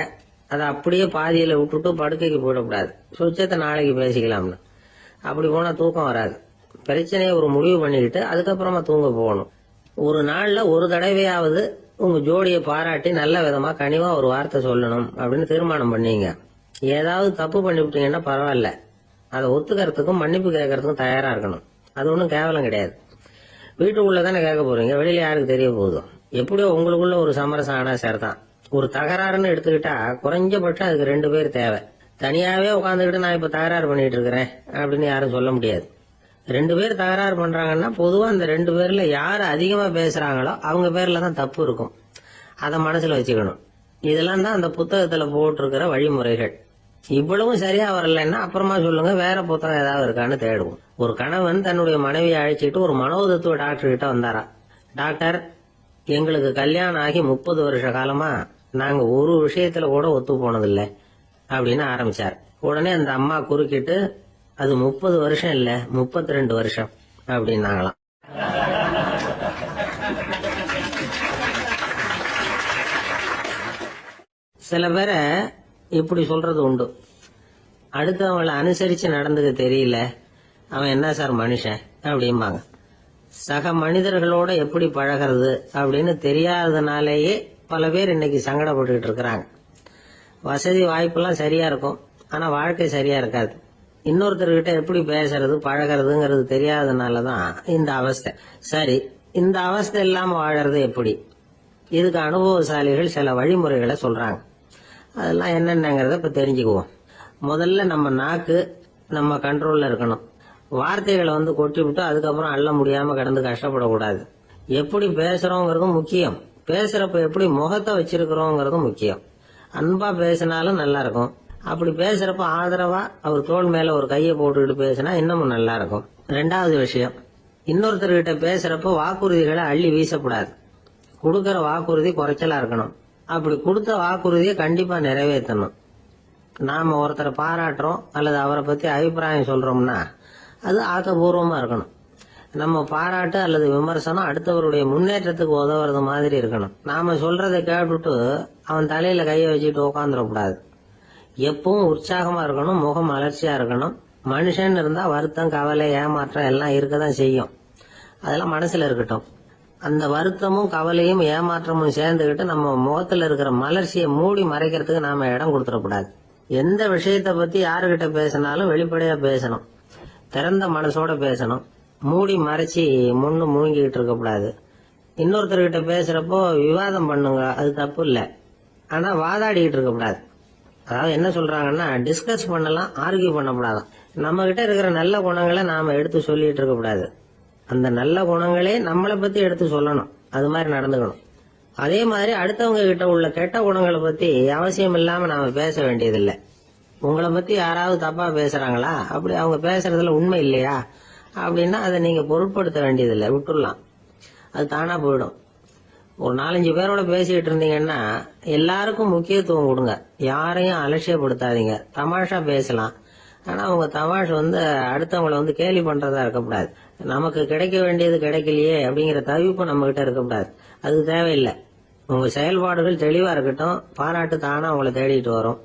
அதை அப்படியே பாதியில விட்டுட்டு படுக்கைக்கு போயிடக்கூடாது. சுச்சத்தை நாளைக்கு பேசிக்கலாம்னு. அப்படி போனா தூக்கம் வராது. பிரச்சனையை ஒரு முடிவு பண்ணிக்கிட்டு அதுக்கப்புறமா தூங்க போகணும். ஒரு நாள்ல ஒரு தடவையாவது உங்க ஜோடியை பாராட்டி நல்ல விதமா கனிவா ஒரு வார்த்தை சொல்லணும் அப்படின்னு தீர்மானம் பண்ணீங்க. ஏதாவது தப்பு பண்ணிவிட்டீங்கன்னா பரவாயில்ல, அதை ஒத்துக்கிறதுக்கும் மன்னிப்பு கேட்கறதுக்கும் தயாரா இருக்கணும். அது ஒன்றும் கேவலம் கிடையாது. வீட்டுக்குள்ளதானே கேட்க போறீங்க, வெளியில யாருக்கு தெரிய போகுதோ? எப்படியோ உங்களுக்குள்ள ஒரு சமரசம் ஆனா சரிதான். ஒரு தகராறுன்னு எடுத்துக்கிட்டா குறைஞ்சபட்சம் அதுக்கு 2 பேர் தேவை. தனியாவே உட்காந்துக்கிட்டு நான் இப்ப தகராறு பண்ணிட்டு இருக்கிறேன் அப்படின்னு யாரும் சொல்ல முடியாது. 2 பேர் தகராறு பண்றாங்கன்னா பொதுவா அந்த 2 பேர்ல யாரு அதிகமா பேசுறாங்களோ அவங்க பேர்ல தான் தப்பு இருக்கும். அதை மனசுல வச்சுக்கணும். இதெல்லாம் தான் அந்த புத்தகத்துல போட்டிருக்கிற வழிமுறைகள். இவ்வளவும் சரியா வரலன்னா அப்புறமா சொல்லுங்க, வேற புத்தகம் ஏதாவது இருக்கான்னு தேடுவோம். ஒரு கணவன் தன்னுடைய மனைவியை அழைச்சிட்டு ஒரு மனோதத்துவ டாக்டர் கிட்ட வந்தாரா. டாக்டர், எங்களுக்கு கல்யாணம் ஆகி 30 வருஷ காலமா நாங்க ஒரு விஷயத்துல கூட ஒத்து போனதில்லை அப்படின்னு ஆரம்பிச்சார். உடனே அந்த அம்மா குறுக்கிட்டு, அது 30 வருஷம் இல்ல 32 வருஷம் அப்படின்னாங்களாம். சில பேரை இப்படி சொல்றது உண்டு. அடுத்தவங்களை அனுசரிச்சு நடந்துக்க தெரியல, அவன் என்ன சார் மனுஷன் அப்படிம்பாங்க. சக மனிதர்களோட எப்படி பழகிறது அப்படின்னு தெரியாததுனாலேயே பல பேர் இன்னைக்கு சங்கடப்பட்டுக்கிட்டு இருக்கிறாங்க. வசதி வாய்ப்பெல்லாம் சரியா இருக்கும், ஆனா வாழ்க்கை சரியா இருக்காது. இன்னொருத்தர்கிட்ட எப்படி பேசுறது பழகிறதுங்கிறது தெரியாததுனாலதான் இந்த அவஸ்தை. சரி, இந்த அவஸ்தை இல்லாம வாழறது எப்படி? இதுக்கு அனுபவசாலிகள் சில வழிமுறைகளை சொல்றாங்க. அதெல்லாம் என்னென்னங்கிறத இப்ப தெரிஞ்சுக்குவோம். முதல்ல நம்ம நாக்கு நம்ம கண்ட்ரோல்ல இருக்கணும். வார்த்தைகளை கொட்டி விட்டு அதுக்கப்புறம் அள்ள முடியாம கிடந்து கஷ்டப்படக்கூடாது. எப்படி பேசுறோங்கிறதும் முக்கியம், பேசுறப்ப எப்படி முகத்தை வச்சிருக்கிறோங்கிறதும் முக்கியம். அன்பா பேசினாலும் நல்லா இருக்கும். அப்படி பேசுறப்ப ஆதரவா அவர் தோள் மேல ஒரு கையை போட்டுக்கிட்டு பேசினா இன்னமும் நல்லா இருக்கும். 2வது விஷயம், இன்னொருத்தர்கிட்ட பேசுறப்ப வாக்குறுதிகளை அள்ளி வீசக்கூடாது. கொடுக்கற வாக்குறுதி குறைச்சலா இருக்கணும். அப்படி கொடுத்த வாக்குறுதியை கண்டிப்பா நிறைவேற்றணும். நாம ஒருத்தரை பாராட்டுறோம் அல்லது அவரை பத்தி அபிப்பிராயம் சொல்றோம்னா அது ஆக்கப்பூர்வமா இருக்கணும். நம்ம பாராட்டு அல்லது விமர்சனம் அடுத்தவருடைய முன்னேற்றத்துக்கு உதவுறது மாதிரி இருக்கணும். நாம சொல்றதை கேட்டுட்டு அவன் தலையில கையை வச்சுட்டு உட்காந்துடக்கூடாது. எப்பவும் உற்சாகமா இருக்கணும், முகம் அலர்ச்சியா இருக்கணும். மனுஷன் இருந்தா வருத்தம், கவலை, ஏமாற்றம் எல்லாம் இருக்கதான் செய்யும். அதெல்லாம் மனசுல இருக்கட்டும். அந்த வருத்தமும் கவலையும் ஏமாற்றமும் சேர்ந்துகிட்டு நம்ம முகத்துல இருக்கிற மலர்ச்சியை மூடி மறைக்கிறதுக்கு நாம இடம் கொடுத்துடக்கூடாது. எந்த விஷயத்த பத்தி யாருகிட்ட பேசினாலும் வெளிப்படையா பேசணும், திறந்த மனசோட பேசணும். மூடி மறைச்சி முன்னு முழுங்கிட்டு இருக்க கூடாது. இன்னொருத்தர்கிட்ட பேசுறப்போ விவாதம் பண்ணுங்க, அது தப்பு இல்ல. ஆனா வாதாடிட்டு இருக்க கூடாது. அதாவது என்ன சொல்றாங்கன்னா, டிஸ்கஸ் பண்ணலாம், ஆர்கியூ பண்ணக்கூடாதான். நம்ம கிட்ட இருக்கிற நல்ல குணங்களை நாம எடுத்து சொல்லிட்டு இருக்க கூடாது. அந்த நல்ல குணங்களே நம்மளை பத்தி எடுத்து சொல்லணும். அது மாதிரி நடந்துக்கணும். அதே மாதிரி அடுத்தவங்க கிட்ட உள்ள கெட்ட குணங்களை பத்தி அவசியம் இல்லாம நாம பேச வேண்டியதில்லை. உங்களை பத்தி யாராவது தப்பா பேசுறாங்களா, அப்படி அவங்க பேசுறதுல உண்மை இல்லையா, அப்படின்னா அதை நீங்க பொருட்படுத்த வேண்டியதில்லை, விட்டுடலாம், அது தானா போயிடும். ஒரு 4-5 பேரோட பேசிக்கிட்டு இருந்தீங்கன்னா எல்லாருக்கும் முக்கியத்துவம் கொடுங்க, யாரையும் அலட்சியப்படுத்தாதீங்க. தமாஷா பேசலாம், ஆனா உங்க தமாஷ் அடுத்தவங்களை கேலி பண்றதா இருக்கக்கூடாது. நமக்கு கிடைக்க வேண்டியது கிடைக்கலையே அப்படிங்கிற தவிப்பு நம்ம கிட்ட இருக்கக்கூடாது, அது தேவையில்லை. உங்க செயல்பாடுகள் தெளிவா இருக்கட்டும், பாராட்டு தானா உங்களை தேடிட்டு வரும்.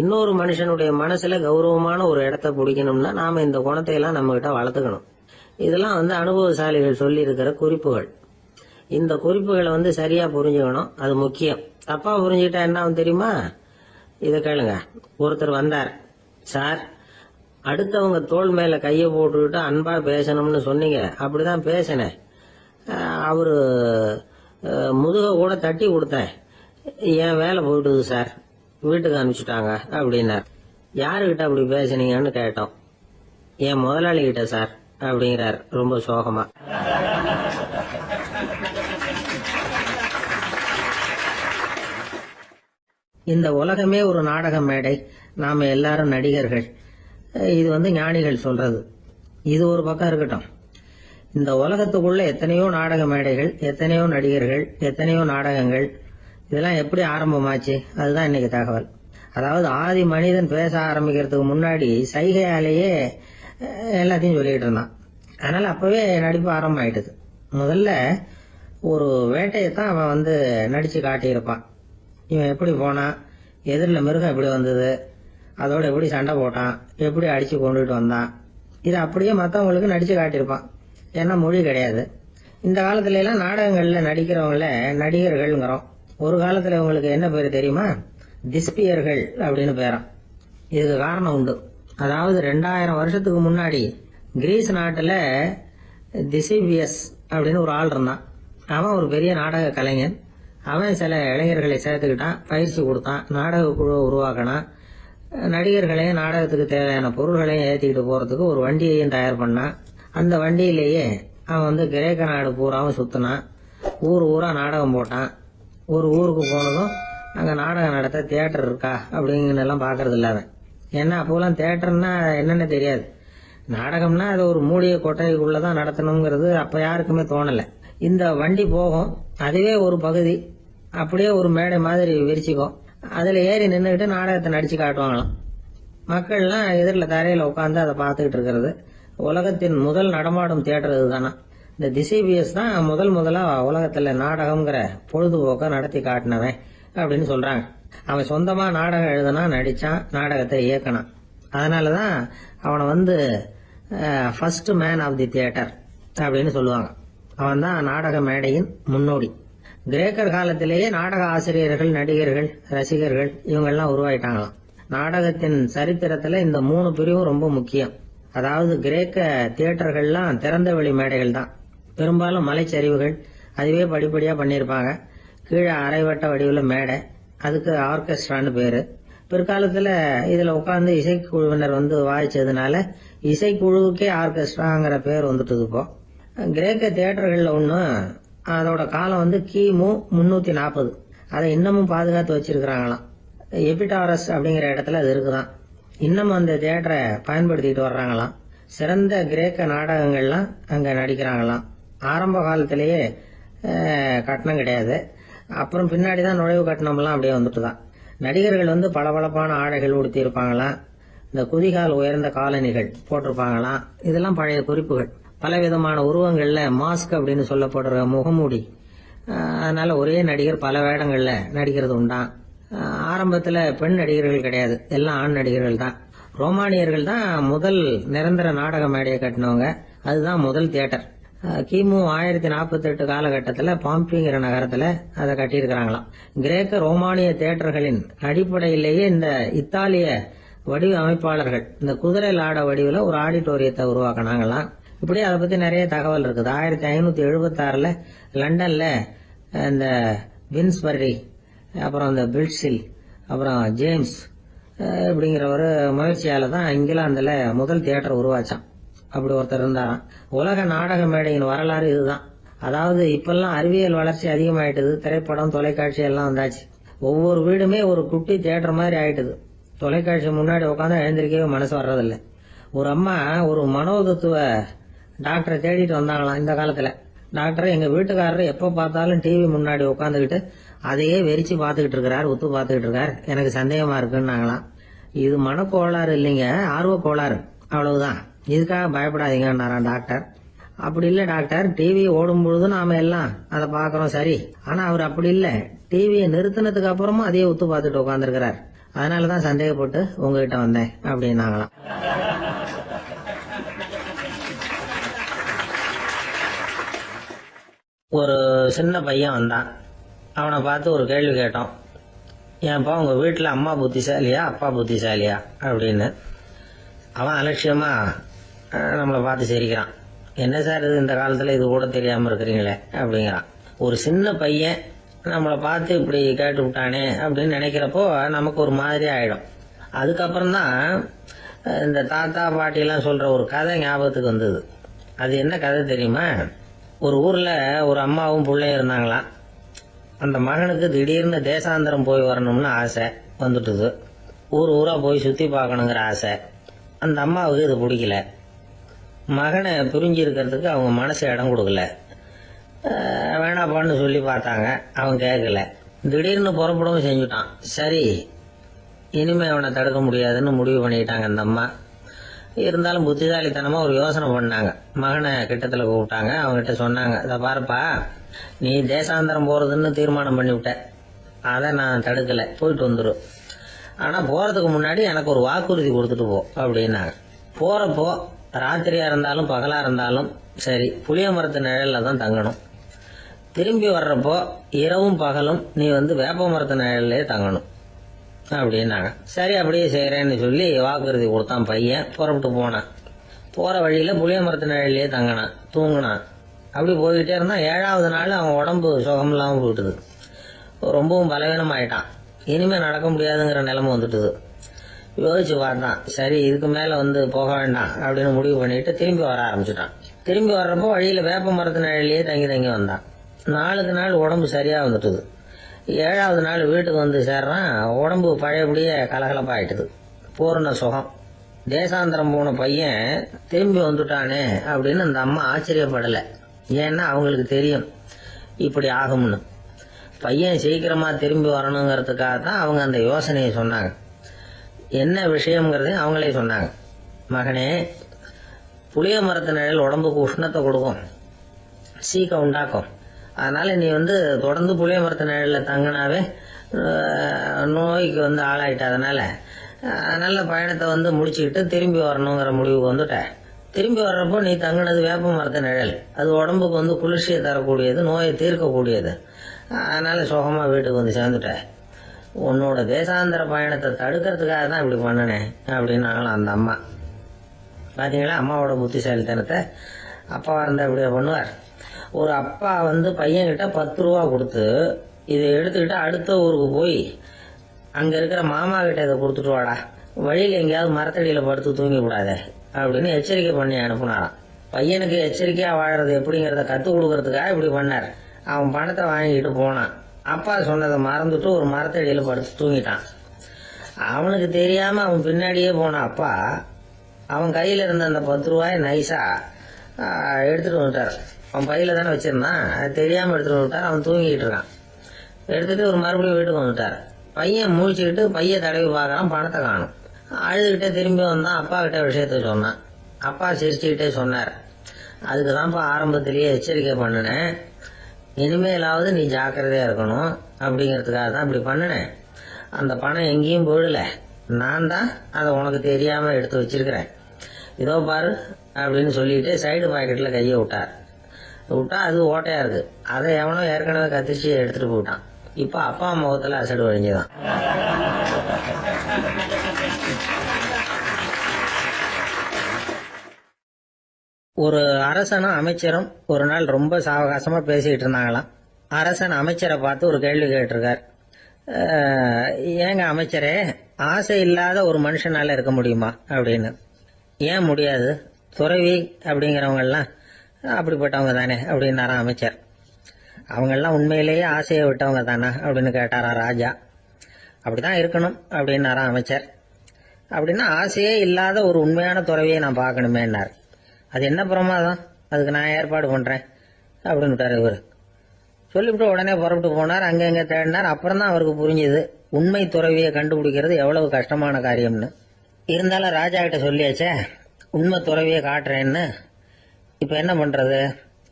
இன்னொரு மனுஷனுடைய மனசுல கௌரவமான ஒரு இடத்த பிடிக்கணும்னா நாம இந்த குணத்தை எல்லாம் நம்ம கிட்ட வளர்த்துக்கணும். இதெல்லாம் அனுபவசாலிகள் சொல்லி இருக்கிற குறிப்புகள். இந்த குறிப்புகளை சரியா புரிஞ்சுக்கணும், அது முக்கியம். தப்பா புரிஞ்சுக்கிட்டா என்ன ஆகும் தெரியுமா? இத கேளுங்க. ஒருத்தர் வந்தார், சார் அடுத்தவங்க தோள் மேல கைய போட்டுக்கிட்டு அன்பா பேசணும்னு சொன்னீங்க, அப்படிதான் பேசினேன். அவரு முதுக கூட தட்டி கொடுத்தேன், என் வேலை போயிட்டுது சார், வீட்டுக்கு அனுப்பிச்சுட்டாங்க அப்படின்னார். யாருகிட்ட அப்படி பேசுனீங்கன்னு கேட்டோம். என் முதலாளி கிட்ட சார் அப்படிங்கிறார் ரொம்ப சோகமா. இந்த உலகமே ஒரு நாடக மேடை, நாம எல்லாரும் நடிகர்கள். இது ஞானிகள் சொல்றது. இது ஒரு பக்கம் இருக்கட்டும். இந்த உலகத்துக்குள்ள எத்தனையோ நாடக மேடைகள், எத்தனையோ நடிகர்கள், எத்தனையோ நாடகங்கள், இதெல்லாம் எப்படி ஆரம்பமாச்சு? அதுதான் இன்னைக்கு தகவல். அதாவது ஆதி மனிதன் பேச ஆரம்பிக்கிறதுக்கு முன்னாடி சைகையாலேயே எல்லாத்தையும் சொல்லிட்டு இருந்தான். அதனால அப்பவே நடிப்பு ஆரம்பமாயிட்டுது. முதல்ல ஒரு வேட்டையத்தான் அவன் நடிச்சு காட்டியிருப்பான். இவன் எப்படி போனான், எதிரில் மிருகம் எப்படி வந்தது, அதோட எப்படி சண்டை போட்டான், எப்படி அடிச்சு கொண்டுட்டு வந்தான், இது அப்படியே மற்றவங்களுக்கு நடிச்சு காட்டியிருப்பான். ஏன்னா மொழி கிடையாது. இந்த காலத்துல எல்லாம் நாடகங்கள்ல நடிக்கிறவங்கள நடிகர்கள்ங்கிறோம். ஒரு காலத்துல உங்களுக்கு என்ன பேரு தெரியுமா? திஸ்பியர்கள் அப்படின்னு பேராம். இதுக்கு காரணம் உண்டு. அதாவது 2000 வருஷத்துக்கு முன்னாடி கிரீஸ் நாட்டுல திசிபியஸ் அப்படின்னு ஒரு ஆள் இருந்தான். அவன் ஒரு பெரிய நாடக கலைஞன். அவன் சில இளைஞர்களை சேர்த்துக்கிட்டான், பயிற்சி கொடுத்தான், நாடக குழுவை உருவாக்கினான். நடிகர்களையும் நாடகத்துக்கு தேவையான பொருள்களையும் ஏற்றிக்கிட்டு போறதுக்கு ஒரு வண்டியையும் தயார் பண்ணான். அந்த வண்டியிலேயே அவன் கிரேக்க நாடு பூராவும் சுத்தினான். ஊர் ஊரா நாடகம் போட்டான். ஒரு ஊருக்கு போனதும் அங்க நாடகம் நடத்த தியேட்டர் இருக்கா அப்படிங்கன்னு எல்லாம் பாக்குறது இல்ல அவன். ஏன்னா அப்போலாம் தியேட்டர்னா என்னன்னு தெரியாது. நாடகம்னா அது ஒரு மூடிய கொட்டைக்குள்ளதான் நடத்தணுங்கிறது அப்ப யாருக்குமே தோணல. இந்த வண்டி போகும், அதுவே ஒரு பகுதி அப்படியே ஒரு மேடை மாதிரி விரிச்சுக்கும். அதுல ஏறி நின்றுகிட்டு நாடகத்தை நடிச்சு காட்டுவாங்களாம். மக்கள்லாம் எதிரில் தரையில உட்காந்து அதை பார்த்துக்கிட்டு இருக்கிறது. உலகத்தின் முதல் நடமாடும் தியேட்டர் இதுதானா. இந்த திசிபியஸ் தான் முதலா உலகத்துல நாடகம்ங்கிற பொழுதுபோக்க நடத்தி காட்டினவன் அப்படின்னு சொல்றாங்க. அவன் சொந்தமா நாடகம் எழுதுனா, நடிச்சான், நாடகத்தை இயக்கினான். அதனாலதான் அவனை first man of the theatre அப்படின்னு சொல்லுவாங்க. அவன் தான் நாடக மேடையின் முன்னோடி. கிரேக்கர் காலத்திலேயே நாடக ஆசிரியர்கள், நடிகர்கள், ரசிகர்கள் இவங்கெல்லாம் உருவாயிட்டாங்களாம். நாடகத்தின் சரித்திரத்துல இந்த 3 பிரிவும் ரொம்ப முக்கியம். அதாவது கிரேக்க தியேட்டர்கள்லாம் திறந்த வெளி மேடைகள் தான். பெரும்பாலும் மலைச்சரிவுகள், அதுவே படிப்படியா பண்ணிருப்பாங்க. கீழே அரைவட்ட வடிவில் மேடை, அதுக்கு ஆர்கெஸ்ட்ரான்னு பேரு. பிற்காலத்துல இதுல உட்கார்ந்து இசைக்குழுவினர் வாய்ச்சதுனால இசைக்குழுவுக்கே ஆர்கெஸ்ட்ராங்கிற பேர் வந்துட்டுது. இப்போ கிரேக்க தியேட்டர்கள்ல ஒண்ணு, அதோட காலம் கிமு 340. அதை இன்னமும் பாதுகாத்து வச்சிருக்கிறாங்களாம். எபிடாரஸ் அப்படிங்கிற இடத்துல அது இருக்குதான். இன்னமும் அந்த தியேட்டரை பயன்படுத்திட்டு வர்றாங்களாம். சிறந்த கிரேக்க நாடகங்கள்லாம் அங்க நடிக்கிறாங்களாம். ஆரம்ப காலத்திலேயே கட்டணம் கிடையாது. அப்புறம் பின்னாடிதான் நுழைவு கட்டணம்லாம் அப்படியே வந்துட்டுதான். நடிகர்கள் பளபளப்பான ஆடைகள் உடுத்தி இருப்பாங்களாம். இந்த குதிகால் உயர்ந்த காலணிகள் போட்டிருப்பாங்களாம். இதெல்லாம் பழைய குறிப்புகள். பலவிதமான உருவங்கள்ல மாஸ்க் அப்படின்னு சொல்லப்படுற முகமூடி. அதனால ஒரே நடிகர் பல வேடங்கள்ல நடிக்கிறது உண்டான். ஆரம்பத்துல பெண் நடிகர்கள் கிடையாது, எல்லாம் ஆண் நடிகர்கள் தான். ரோமானியர்கள் தான் முதல் நிரந்தர நாடக மேடையை கட்டினவங்க. அதுதான் முதல் தியேட்டர். கிமு 1048 காலகட்டத்துல பாம்பிங்கிற நகரத்துல அதை கட்டியிருக்கிறாங்களாம். கிரேக்க ரோமானிய தியேட்டர்களின் அடிப்படையிலேயே இந்த இத்தாலிய வடிவ அமைப்பாளர்கள் இந்த குதிரை லாட வடிவில் ஒரு ஆடிட்டோரியத்தை உருவாக்கினாங்களாம். இப்படி அதை பத்தி நிறைய தகவல் இருக்குது. 1576 லண்டன்ல இந்த வின்ஸ்பர்ரி, அப்புறம் இந்த பில்ட்ஸில், அப்புறம் ஜேம்ஸ் இப்படிங்கிற ஒரு முயற்சியால தான் இங்கிலாந்துல முதல் தியேட்டர் உருவாச்சான். அப்படி ஒருத்தர் இருந்தாராம். உலக நாடக மேடையின் வரலாறு இதுதான். அதாவது இப்பெல்லாம் அறிவியல் வளர்ச்சி அதிகமாயிட்டுது. திரைப்படம், தொலைக்காட்சி எல்லாம் வந்தாச்சு. ஒவ்வொரு வீடுமே ஒரு குட்டி தியேட்டர் மாதிரி ஆயிட்டுது. தொலைக்காட்சி முன்னாடி உட்காந்து எழுந்திருக்கவே மனசு வர்றதில்லை. ஒரு அம்மா ஒரு மனோதத்துவ டாக்டரை தேடிட்டு வந்தாங்களாம் இந்த காலத்துல. டாக்டர், எங்க வீட்டுக்காரர் எப்ப பார்த்தாலும் டிவி முன்னாடி உட்காந்துக்கிட்டு அதையே வெறிச்சு பார்த்துக்கிட்டு இருக்கிறார், உத்து பார்த்துக்கிட்டு இருக்கார், எனக்கு சந்தேகமா இருக்குன்னாங்களாம். இது மனக்கோளாறு இல்லைங்க, ஆர்வ கோளாறு, அவ்வளவுதான், இதுக்காக பயப்படாதீங்கன்னாராம் டாக்டர். அப்படி இல்ல டாக்டர், டிவி ஓடும் பொழுது நாம எல்லாம் அதை பாக்குறோம் சரி, ஆனா அவர் அப்படி இல்ல, டிவியை நிறுத்தினதுக்கு அப்புறமும் அதையே உத்து பார்த்துட்டு உட்காந்துருக்கிறார், அதனாலதான் சந்தேகப்பட்டு உங்ககிட்ட வந்தேன் அப்படின்னாங்களாம். ஒரு சின்ன பையன் வந்தான். அவனை பார்த்து ஒரு கேள்வி கேட்டோம். ஏன்ப்பா உங்க வீட்டுல அம்மா புத்திசாலியா அப்பா புத்திசாலியா அப்படின்னு. அவன் அலட்சியமா நம்மளை பார்த்து சிரிக்கிறான். என்ன சார் இது, இந்த காலத்துல இது கூட தெரியாம இருக்கிறீங்களே அப்படிங்கிறான். ஒரு சின்ன பையன் நம்மளை பார்த்து இப்படி கேட்டு விட்டானே அப்படின்னு நினைக்கிறப்போ நமக்கு ஒரு மாதிரி ஆயிடும். அதுக்கப்புறம் தான் இந்த தாத்தா பாட்டி எல்லாம் சொல்ற ஒரு கதை ஞாபகத்துக்கு வந்தது. அது என்ன கதை தெரியுமா? ஒரு ஊர்ல ஒரு அம்மாவும் பிள்ளையும் இருந்தாங்களாம். அந்த மகனுக்கு திடீர்னு தேசாந்திரம் போய் வரணும்னு ஆசை வந்துட்டுது. ஊரா போய் சுத்தி பார்க்கணுங்கிற ஆசை. அந்த அம்மாவுக்கு இது பிடிக்கல. மகனை பிரிஞ்சு இருக்கிறதுக்கு அவங்க மனசு இடம் கொடுக்கல. வேணாப்பான்னு சொல்லி பார்த்தாங்க, அவன் கேட்கல. திடீர்னு புறப்படவும் செஞ்சுட்டான். சரி, இனிமே அவனை தடுக்க முடியாதுன்னு முடிவு பண்ணிட்டாங்க அந்த அம்மா. இருந்தாலும் புத்திசாலித்தனமா ஒரு யோசனை பண்ணாங்க. மகனை கிட்டத்துல கூப்பிட்டாங்க. அவங்ககிட்ட சொன்னாங்க, இதை பாருப்பா, நீ தேசாந்திரம் போறதுன்னு தீர்மானம் பண்ணிவிட்ட, அதை நான் தடுக்கல, போயிட்டு வந்துடும். ஆனா போறதுக்கு முன்னாடி எனக்கு ஒரு வாக்குறுதி கொடுத்துட்டு போ அப்படின்னாங்க. போறப்போ ராத்திரியா இருந்தாலும் பகலா இருந்தாலும் சரி, புளிய மரத்து நிழல்ல தான் தங்கணும். திரும்பி வர்றப்போ இரவும் பகலும் நீ வேப்ப மரத்து நிழல்லே தங்கணும் அப்படின்னாங்க. சரி, அப்படியே செய்யறேன்னு சொல்லி வாக்குறுதி கொடுத்தான் பையன். புறப்பட்டு போனான். போற வழியில புளிய மரத்து நிழல்லே தங்கினான், தூங்கினான். அப்படி போய்கிட்டே இருந்தான். 7வது நாள் அவன் உடம்பு சுகம் இல்லாம போயிட்டுது. ரொம்பவும் பலவீனம் ஆயிட்டான். இனிமே நடக்க முடியாதுங்கிற நிலைமை வந்துட்டுது. யோசிச்சு பார்த்தான். சரி, இதுக்கு மேல போக வேண்டாம் அப்படின்னு முடிவு பண்ணிட்டு திரும்பி வர ஆரம்பிச்சுட்டான். திரும்பி வர்றப்போ வழியில வேப்ப மரத்து நிழல்லையே தங்கி வந்தான். நாளுக்கு நாள் உடம்பு சரியா வந்துட்டுது. 7வது நாள் வீட்டுக்கு சேர்றான். உடம்பு பழையபடியே கலகலப்பாயிட்டுது. பூர்ண சுகம். தேசாந்திரம் போன பையன் திரும்பி வந்துட்டானே அப்படின்னு அந்த அம்மா ஆச்சரியப்படல. ஏன்னா அவங்களுக்கு தெரியும் இப்படி ஆகும்னு. பையன் சீக்கிரமா திரும்பி வரணுங்கிறதுக்காக தான் அவங்க அந்த யோசனையை சொன்னாங்க. என்ன விஷயம்ங்கிறதையும் அவங்களே சொன்னாங்க. மகனே, புளிய மரத்து நிழல் உடம்புக்கு உஷ்ணத்தை கொடுக்கும், சீக்க உண்டாக்கும். அதனால நீ தொடர்ந்து புளிய மரத்து நிழல்ல தங்கினாவே நோய்க்கு ஆளாயிட்ட. அதனால நல்ல பயணத்தை முடிச்சுக்கிட்டு திரும்பி வரணுங்கிற முடிவுக்கு வந்துட்ட. திரும்பி வர்றப்போ நீ தங்கினது வேப்ப மரத்து நிழல். அது உடம்புக்கு குளிர்ச்சியை தரக்கூடியது, நோயை தீர்க்கக்கூடியது. அதனால சுகமா வீட்டுக்கு சேர்ந்துட்ட. உன்னோட தேசாந்திர பயணத்தை தடுக்கிறதுக்காக தான் இப்படி பண்ணினேன் அப்படின்னாங்களாம் அந்த அம்மா. பாத்தீங்களா அம்மாவோட புத்திசாலித்தனத்தை? அப்பாவா இருந்தா இப்படியா பண்ணுவார்? ஒரு அப்பா பையன்கிட்ட 10 ரூபா கொடுத்து இதை எடுத்துக்கிட்டு அடுத்த ஊருக்கு போய் அங்க இருக்கிற மாமா கிட்ட இதை கொடுத்துட்டு வாடா, வழியில எங்கேயாவது மரத்தடியில படுத்து தூங்கி விடாதே அப்படின்னு எச்சரிக்கை பண்ணி அனுப்புனாராம். பையனுக்கு எச்சரிக்கையா வாழறது எப்படிங்கறத கத்து கொடுக்கறதுக்காக இப்படி பண்ணார். அவன் பணத்தை வாங்கிட்டு போனான். அப்பா சொன்னதை மறந்துட்டு ஒரு மரத்தடியில படுத்து தூங்கிட்டான். அவனுக்கு தெரியாம அவன் பின்னாடியே போன அப்பா அவன் கையில இருந்த அந்த 10 ரூபாய் நைஸா எடுத்துட்டு வந்துட்டார். அவன் பையில தானே வச்சிருந்தான், அது தெரியாம எடுத்துட்டு வந்துட்டார். அவன் தூங்கிட்டு இருக்கான். எடுத்துட்டு ஒரு மறுபடியும் வீட்டுக்கு வந்துட்டார். பையன் முழிச்சுக்கிட்டு பைய தடவி பார்க்கறான், பணத்தை காணும். அழுதுகிட்டே திரும்பி வந்தான். அப்பா கிட்ட விஷயத்த சொன்னான். அப்பா சிரிச்சுக்கிட்டே சொன்னார், அதுக்குதான்ப்பா ஆரம்பத்திலேயே எச்சரிக்கை பண்ணினேன், இனிமேலாவது நீ ஜாக்கிரதையா இருக்கணும் அப்படிங்கறதுக்காக தான் இப்படி பண்ணினேன். அந்த பணம் எங்கேயும் போயிடல, நான் தான் அதை உனக்கு தெரியாம எடுத்து வச்சிருக்கிறேன். இதோ பாரு அப்படின்னு சொல்லிட்டு சைடு பாக்கெட்ல கைய விட்டா அது ஓட்டையா இருக்கு. அதை எவனோ ஏற்கனவே கத்திச்சு எடுத்துட்டு போயிட்டான். இப்ப அப்பா முகத்துல அசடு வழிஞ்சுதான். ஒரு அரசனும் அமைச்சரும் ஒரு நாள் ரொம்ப சாவகாசமா பேசிக்கிட்டு இருந்தாங்களாம். அரசன் அமைச்சரை பார்த்து ஒரு கேள்வி கேட்டிருக்கார். ஏங்க அமைச்சரே, ஆசை இல்லாத ஒரு மனுஷனால இருக்க முடியுமா அப்படின்னு. ஏன் முடியாது, துறவி அப்படிங்கிறவங்க எல்லாம் அப்படிப்பட்டவங்க தானே அப்படின்னாராம் அமைச்சர். அவங்க எல்லாம் உண்மையிலேயே ஆசையை விட்டவங்க தானே அப்படின்னு கேட்டாரா ராஜா. அப்படிதான் இருக்கணும் அப்படின்னாராம் அமைச்சர். அப்படின்னா ஆசையே இல்லாத ஒரு உண்மையான துறவியை நான் பார்க்கணுமேன்னார். அது என்ன பிரமாதம், அதுக்கு நான் ஏற்பாடு பண்றேன் அப்படின்னு விட்டார் இவர். சொல்லிவிட்டு உடனே புறப்பட்டு போனார். அங்கங்க தேடினார். அப்புறம் தான் அவருக்கு புரிஞ்சுது உண்மை துறவியை கண்டுபிடிக்கிறது எவ்வளவு கஷ்டமான காரியம்னு. இருந்தாலும் ராஜா கிட்ட சொல்லியாச்சே உண்மை துறவியை காட்டுறேன்னு. இப்ப என்ன பண்றது?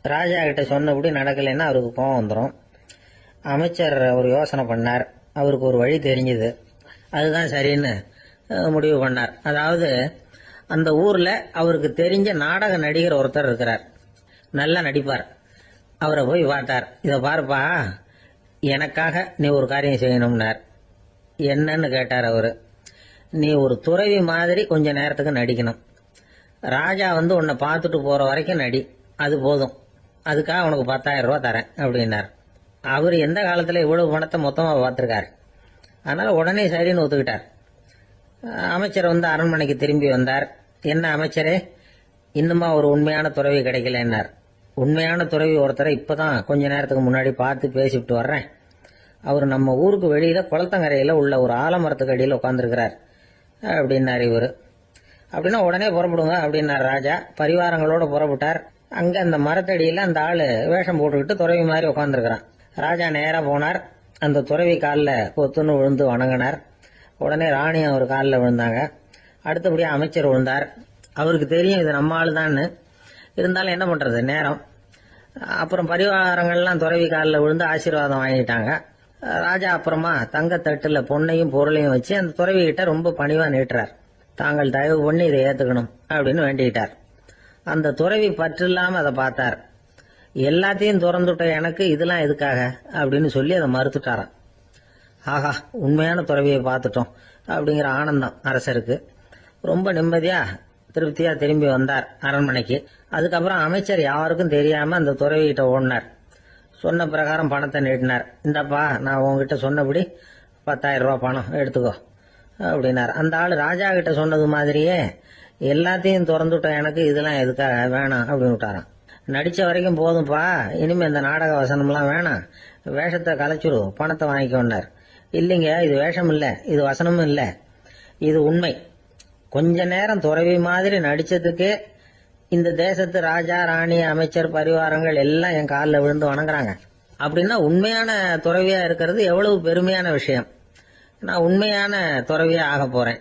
ராஜா கிட்ட சொன்னபடி நடக்கலைன்னா அவருக்கு கோபம் வந்துடும். அமைச்சர் ஒரு யோசனை பண்ணார். அவருக்கு ஒரு வழி தெரிஞ்சுது. அதுதான் சரின்னு முடிவு பண்ணார். அதாவது அந்த ஊர்ல அவருக்கு தெரிஞ்ச நாடக நடிகர் ஒருத்தர் இருக்கிறார், நல்லா நடிப்பார். அவரை போய் பார்த்தார். இதை பாருப்பா, எனக்காக நீ ஒரு காரியம் செய்யணும்னார். என்னன்னு கேட்டார் அவரு. நீ ஒரு துறவி மாதிரி கொஞ்ச நேரத்துக்கு நடிக்கணும். ராஜா வந்து உன்னை பார்த்துட்டு போற வரைக்கும் நடி, அது போதும். அதுக்காக உனக்கு 10,000 ரூபாய் தரேன் அப்படின்னார். அவர் எந்த காலத்துல இவ்வளவு பணத்தை மொத்தமா பார்த்திருக்காரு. அதனால உடனே சரின்னு ஒத்துக்கிட்டார். அமைச்சர் வந்து அரண்மனைக்கு திரும்பி வந்தார். என்ன அமைச்சரே, இன்னுமா ஒரு உண்மையான துறவி கிடைக்கலன்னார். உண்மையான துறவி ஒருத்தரை இப்பதான் கொஞ்ச நேரத்துக்கு முன்னாடி பார்த்து பேசிவிட்டு வர்றேன். அவர் நம்ம ஊருக்கு வெளியில குளத்தங்கரையில உள்ள ஒரு ஆலமரத்துக்கு அடியில் உட்கார்ந்துருக்கிறார் அப்படின்னார் இவரு. அப்படின்னா உடனே புறப்படுங்க அப்படின்னார் ராஜா. பரிவாரங்களோட புறப்பட்டார். அங்க அந்த மரத்தடியில அந்த ஆளு வேஷம் போட்டுக்கிட்டு துறவி மாதிரி உட்காந்துருக்கிறான். ராஜா நேரா போனார். அந்த துறவி காலில் பொத்துன்னு விழுந்து வணங்கினார். உடனே ராணி அவர் காலில் விழுந்தாங்க. அடுத்தபடியா அமைச்சர் விழுந்தார். அவருக்கு தெரியும் இது நம்ம ஆளுதான்னு. இருந்தாலும் என்ன பண்றது, நேரம். அப்புறம் பரிவாரங்கள்லாம் துறவி காலில் விழுந்து ஆசீர்வாதம் வாங்கிட்டாங்க. ராஜா அப்புறமா தங்கத்தட்டுல பொன்னையும் பொருளையும் வச்சு அந்த துறவி கிட்ட ரொம்ப பணிவா நீட்டுறார். தாங்கள் தயவு பண்ணி இதை ஏத்துக்கணும் அப்படின்னு வேண்டிக்கிட்டார். அந்த துறவி பற்று இல்லாம அதை பார்த்தார். எல்லாத்தையும் திறந்துட்ட எனக்கு இதெல்லாம் எதுக்காக அப்படின்னு சொல்லி அதை மறுத்துட்டாராம். ஆஹா, உண்மையான துறவியை பார்த்துட்டோம் அப்படிங்கிற ஆனந்தம் அரசருக்கு. ரொம்ப நிம்மதியா திருப்தியா திரும்பி வந்தார் அரண்மனைக்கு. அதுக்கப்புறம் அமைச்சர் யாருக்கும் தெரியாம அந்த துறவி கிட்ட ஓடினார். சொன்ன பிரகாரம் பணத்தை நீட்டினார். இந்தப்பா, நான் உங்ககிட்ட சொன்னபடி 10,000 ரூபாய் பணம் எடுத்துக்கோ அப்படின்னார். அந்த ஆள் ராஜா கிட்ட சொன்னது மாதிரியே எல்லாத்தையும் திறந்துட்டோம் எனக்கு இதெல்லாம் எதுக்காக வேணாம் அப்படின்னு விட்டாராம். நடிச்ச வரைக்கும் போதும்பா, இனிமே இந்த நாடக வசனம்லாம் வேணாம், வேஷத்தை கலைச்சிரு, பணத்தை வாங்கிக்கோன்னார். இல்லைங்க, இது வேஷம் இல்ல, இது வசனமும் இல்ல, இது உண்மை. கொஞ்ச நேரம் துறவி மாதிரி நடிச்சதுக்கே இந்த தேசத்து ராஜா ராணி அமைச்சர் பரிவாரங்கள் எல்லாம் என் காலில் விழுந்து வணங்குறாங்க. அப்படின்னா உண்மையான துறவியா இருக்கிறது எவ்வளவு பெருமையான விஷயம். நான் உண்மையான துறவியா ஆக போறேன்,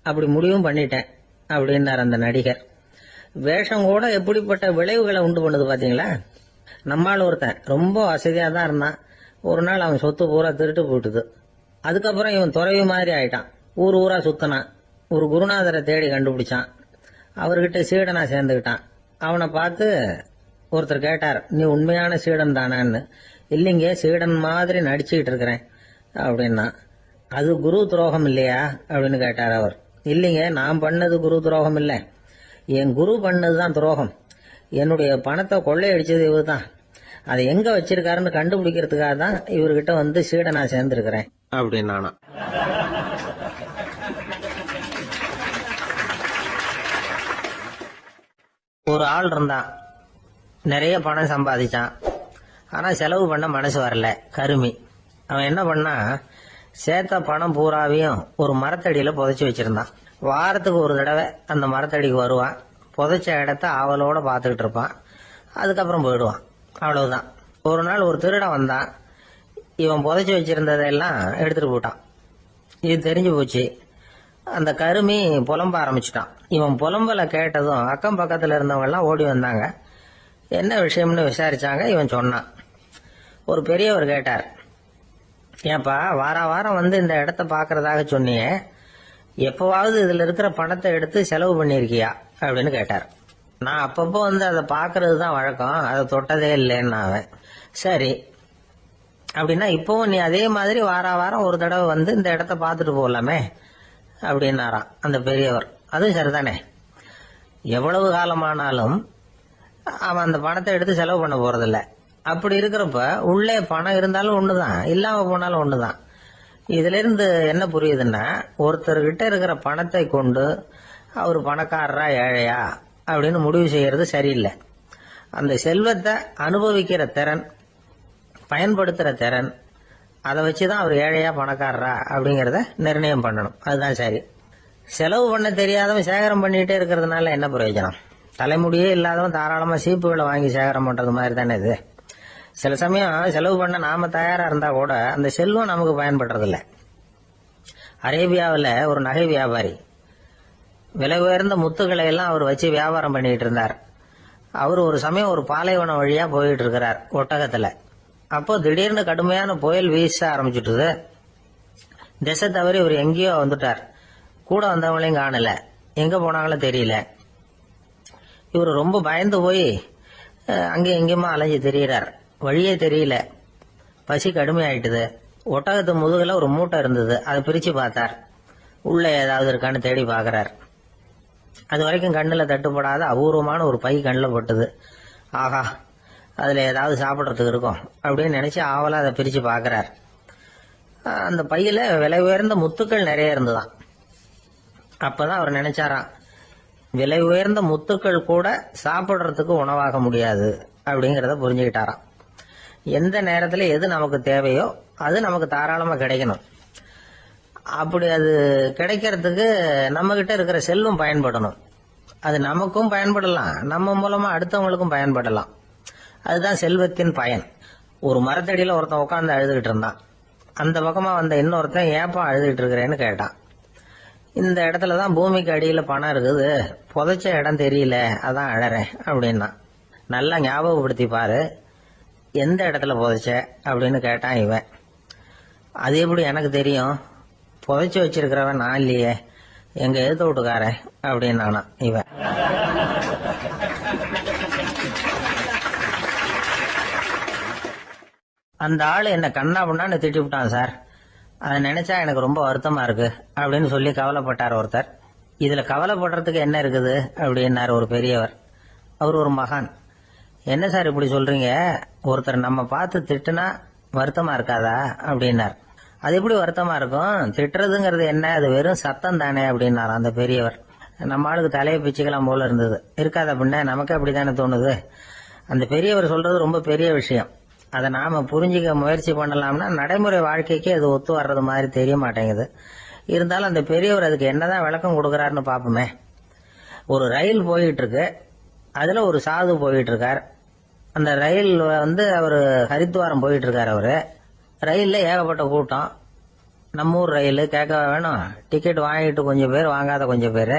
அப்படி முடிவும் பண்ணிட்டேன் அப்படின்னார் அந்த நடிகர். வேஷம் கூட எப்படிப்பட்ட விளைவுகளை உண்டு பண்ணுது பாத்தீங்களா. நம்மால் ஒருத்தன் ரொம்ப வசதியா தான் இருந்தான். ஒரு நாள் அவன் சொத்து பூரா திருட்டு போயிட்டுது. அதுக்கப்புறம் இவன் துறவி மாதிரி ஆயிட்டான். ஊர் ஊரா சுத்தினான். ஒரு குருநாதரை தேடி கண்டுபிடிச்சான். அவர்கிட்ட சீடனா சேர்ந்துக்கிட்டான். அவனை பார்த்து ஒருத்தர் கேட்டார், நீ உண்மையான சீடன் தானான்னு. இல்லைங்க, சீடன் மாதிரி நடிச்சுக்கிட்டு இருக்கிறேன் அப்படின்னா. அது குரு துரோகம் இல்லையா அப்படின்னு கேட்டார் அவர். இல்லைங்க, நான் பண்ணது குரு துரோகம் இல்லை, என் குரு பண்ணதுதான் துரோகம். என்னுடைய பணத்தை கொள்ளையடிச்சது இவர் தான். அதை எங்க வச்சிருக்காருன்னு கண்டுபிடிக்கிறதுக்காக தான் இவர்கிட்ட வந்து சீடனா சேர்ந்திருக்கிறேன் அப்படின்னானா. ஒரு ஆள் இருந்தான், நிறைய பணம் சம்பாதிச்சான். ஆனா செலவு பண்ண மனசு வரல, கருமி. அவன் என்ன பண்ணா, சேர்த்த பணம் பூராவையும் ஒரு மரத்தடியில புதைச்சு வச்சிருந்தான். வாரத்துக்கு ஒரு தடவை அந்த மரத்தடிக்கு வருவான். புதைச்ச இடத்த ஆவலோட பார்த்துக்கிட்டு இருப்பான். அதுக்கப்புறம் போயிடுவான். அவ்வளவுதான். ஒரு நாள் ஒரு திருடன் வந்தான். இவன் புதைச்சு வச்சிருந்ததெல்லாம் எடுத்துட்டு போட்டான். இது தெரிஞ்சு போச்சு. அந்த கருமி புலம்ப ஆரம்பிச்சுட்டான். இவன் புலம்பல கேட்டதும் அக்கம் பக்கத்துல இருந்தவங்க எல்லாம் ஓடி வந்தாங்க. என்ன விஷயம்னு விசாரிச்சாங்க. இவன் சொன்னான். ஒரு பெரியவர் கேட்டார், ஏன்பா வாரம் வந்து இந்த இடத்த பாக்குறதாக சொன்னியே, எப்பவாவது இதுல இருக்கிற பணத்தை எடுத்து செலவு பண்ணிருக்கியா அப்படின்னு கேட்டார். நான் அப்பப்போ வந்து அதை பாக்குறது தான் வழக்கம், அதை தொட்டதே இல்லைன்னு அவன். சரி, அப்படின்னா இப்பவும் நீ அதே மாதிரி வாரம் ஒரு தடவை வந்து இந்த இடத்த பாத்துட்டு போகலாமே அப்படின்னாராம் அந்த பெரியவர். அதுவும் சரிதானே, எவ்வளவு காலமானாலும் அவன் அந்த பணத்தை எடுத்து செலவு பண்ண போறதில்ல. அப்படி இருக்கிறப்ப உள்ளே பணம் இருந்தாலும் ஒண்ணுதான், இல்லாம போனாலும் ஒண்ணுதான். இதுல இருந்து என்ன புரியுதுன்னா, ஒருத்தர்கிட்ட இருக்கிற பணத்தை கொண்டு அவர் பணக்காரரா ஏழையா அப்படின்னு முடிவு செய்யறது சரியில்லை. அந்த செல்வத்தை அனுபவிக்கிற திறன், பயன்படுத்துற திறன், அதை வச்சுதான் அவர் ஏழையா பணக்காரரா அப்படிங்கறத நிர்ணயம் பண்ணணும். அதுதான் சரி. செலவு பண்ண தெரியாதவன் சேகரம் பண்ணிட்டே இருக்கிறதுனால என்ன பிரயோஜனம்? தலைமுடியே இல்லாதவன் தாராளமா சீப்புகளை வாங்கி சேகரம் பண்றது மாதிரி தானே இது. சில சமயம் செலவு பண்ண நாம தயாரா இருந்தா கூட அந்த செல்வம் நமக்கு பயன்படுறதில்ல. அரேபியாவில் ஒரு நகை வியாபாரி விலை உயர்ந்த முத்துக்களை எல்லாம் அவர் வச்சு வியாபாரம் பண்ணிட்டு இருந்தார். அவர் ஒரு சமயம் ஒரு பாலைவனம் வழியா போயிட்டு இருக்கிறார் ஒட்டகத்துல. அப்போ திடீர்னு கடுமையான புயல் வீச ஆரம்பிச்சுட்டுது. திசை தவறி இவர் எங்கேயோ வந்துட்டார். கூட வந்தவங்களையும் காணல, எங்க போனாங்களோ தெரியல. இவர் ரொம்ப பயந்து போய் அங்கே எங்கேயுமா அலைஞ்சு திரியிறார். வழியே தெரியல. பசி கடுமையாயிட்டுது. ஒட்டகத்து முதுகுல ஒரு மூட்டை இருந்தது. அதை பிரிச்சு பார்த்தார். உள்ள ஏதாவது இருக்கான்னு தேடி பார்க்கறார். அது வரைக்கும் கண்ணுல தட்டுப்படாத அபூர்வமான ஒரு பை கண்ணில் பட்டுது. ஆஹா, அதுல ஏதாவது சாப்பிட்றதுக்கு இருக்கும் அப்படின்னு நினைச்சு ஆவலா அதை பிரிச்சு பார்க்கறார். அந்த பையில விலை உயர்ந்த முத்துக்கள் நிறைய இருந்துதான். அப்பதான் அவர் நினைச்சாராம், விலை உயர்ந்த முத்துக்கள் கூட சாப்பிட்றதுக்கு உணவாக முடியாது அப்படிங்கறத புரிஞ்சுக்கிட்டாராம். எந்த நேரத்துல எது நமக்கு தேவையோ அது நமக்கு தாராளமா கிடைக்கணும். அப்படி அது கிடைக்கிறதுக்கு நம்ம கிட்ட இருக்கிற செல்வம் பயன்படணும். அது நமக்கும் பயன்படலாம், நம்ம மூலமா அடுத்தவங்களுக்கும் பயன்படலாம். அதுதான் செல்வத்தின் பயன். ஒரு மரத்தடியில ஒருத்தன் உட்காந்து அழுதுகிட்டு இருந்தான். அந்த பக்கமா வந்த இன்னொருத்தன் ஏப்பா அழுதுகிட்டு இருக்கிறேன்னு கேட்டான். இந்த இடத்துலதான் பூமிக்கு அடியில பணம் இருக்குது, புதைச்ச இடம் தெரியல, அதான் அழறேன் அப்படின்னா. நல்லா ஞாபகப்படுத்தி பாரு, எந்த இடத்துல புதைச்ச அப்படின்னு கேட்டான் இவன். அது எப்படி எனக்கு தெரியும், புதைச்சு வச்சிருக்கிறவன் நான் இல்லையே, எங்க எழுத்து வீட்டுக்காரன் அப்படின்னானா இவன். அந்த ஆளு என்ன கண்ணா பண்ணான்னு திட்டி விட்டான் சார். அதை நினைச்சா எனக்கு ரொம்ப வருத்தமா இருக்கு அப்படின்னு சொல்லி கவலைப்பட்டார் ஒருத்தர். இதுல கவலைப்படுறதுக்கு என்ன இருக்குது அப்படின்னாரு ஒரு பெரியவர். அவர் ஒரு மகான். என்ன சார் இப்படி சொல்றீங்க, ஒருத்தர் நம்ம பார்த்து திட்டுனா வருத்தமா இருக்காதா அப்படின்னார். அது எப்படி வருத்தமா இருக்கும், திட்டுறதுங்கிறது என்ன, அது வெறும் சத்தம் தானே அப்படின்னார் அந்த பெரியவர். நம்ம ஆளுக்கு தலையை பிச்சுக்கலாம் போல இருந்தது. இருக்காத அப்படின்னா நமக்கு அப்படித்தானே தோணுது. அந்த பெரியவர் சொல்றது ரொம்ப பெரிய விஷயம். அதை நாம புரிஞ்சுக்க முயற்சி பண்ணலாம்னா நடைமுறை வாழ்க்கைக்கு அது ஒத்து வர்றது மாதிரி தெரிய மாட்டேங்குது. இருந்தாலும் அந்த பெரியவர் அதுக்கு என்னதான் விளக்கம் கொடுக்கறாருன்னு பாப்போமே. ஒரு ரயில் போயிட்டு இருக்கு, அதுல ஒரு சாது போயிட்டு இருக்கார். அந்த ரயில் அவரு ஹரித்வாரம் போயிட்டு இருக்காரு. அவரு ரயில்ல ஏகப்பட்ட கூட்டம். நம்ம ஊர் ரயில் கேட்க வேணும், டிக்கெட் வாங்கிட்டு கொஞ்சம் பேர், வாங்காத கொஞ்சம் பேர்.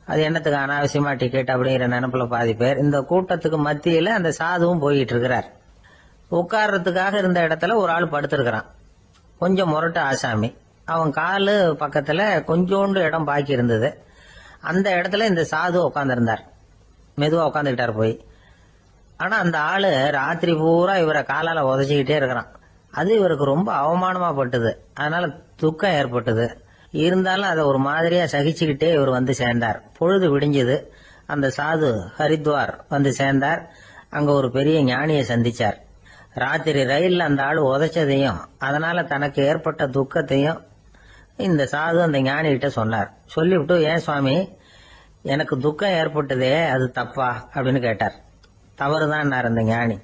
அது என்னத்துக்கு அனாவசியமா டிக்கெட் அப்படிங்கிற நினைப்புல பாதி பேர். இந்த கூட்டத்துக்கு மத்தியில அந்த சாதுவும் போயிட்டு இருக்கிறார். உட்கார்றதுக்காக இருந்த இடத்துல ஒரு ஆள் படுத்திருக்கிறான். கொஞ்சம் முரட்டு ஆசாமி. அவன் காலு பக்கத்துல கொஞ்சோண்டு இடம் பாக்கி இருந்தது. அந்த இடத்துல இந்த சாது உட்கார்ந்திருந்தார். மெதுவா உட்காந்துக்கிட்டார் போய். ஆனா அந்த ஆளு ராத்திரி பூரா இவரை காலால உதச்சிக்கிட்டே இருக்கிறான். அது இவருக்கு ரொம்ப அவமானமா பட்டது. அதனால துக்கம் ஏற்பட்டது. இருந்தாலும் அதை ஒரு மாதிரியா சகிச்சுக்கிட்டே இவர் வந்து சேர்ந்தார். பொழுது விடிஞ்சது. அந்த சாது ஹரித்வார் வந்து சேர்ந்தார். அங்க ஒரு பெரிய ஞானியை சந்திச்சார். ராத்திரி ரயில்ல அந்த ஆளு உதைச்சதையும் அதனால தனக்கு ஏற்பட்ட துக்கத்தையும் இந்த சாது அந்த ஞானி கிட்ட சொன்னார். சொல்லிவிட்டு, ஏன் சுவாமி, எனக்கு துக்கம் ஏற்பட்டதே அது தப்பா அப்படின்னு கேட்டார். தவறுதான் அந்த ஞானி.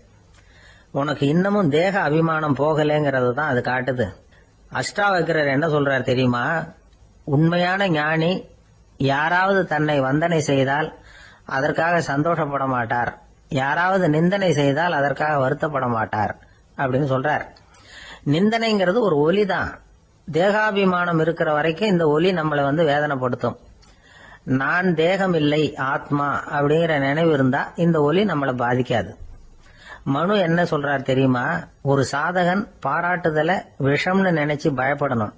உனக்கு இன்னமும் தேக அபிமானம் போகலைங்கிறது தான் அது காட்டுது. அஷ்டாவக்கிரர் என்ன சொல்றார் தெரியுமா, உண்மையான ஞானி யாராவது தன்னை வந்தனை செய்தால் அதற்காக சந்தோஷப்பட மாட்டார், யாராவது நிந்தனை செய்தால் அதற்காக வருத்தப்பட மாட்டார் அப்படின்னு சொல்றார். நிந்தனைங்கிறது ஒரு ஒலி தான். தேகாபிமானம் இருக்கிற வரைக்கும் இந்த ஒலி நம்மளை வேதனைப்படுத்தும். நான் தேகம் இல்லை, ஆத்மா அப்படிங்கிற நினைவு இருந்தா இந்த ஒலி நம்மளை பாதிக்காது. மனு என்ன சொல்றார் தெரியுமா, ஒரு சாதகன் பாராட்டுதலை விஷம்னு நினைச்சு பயப்படணும்,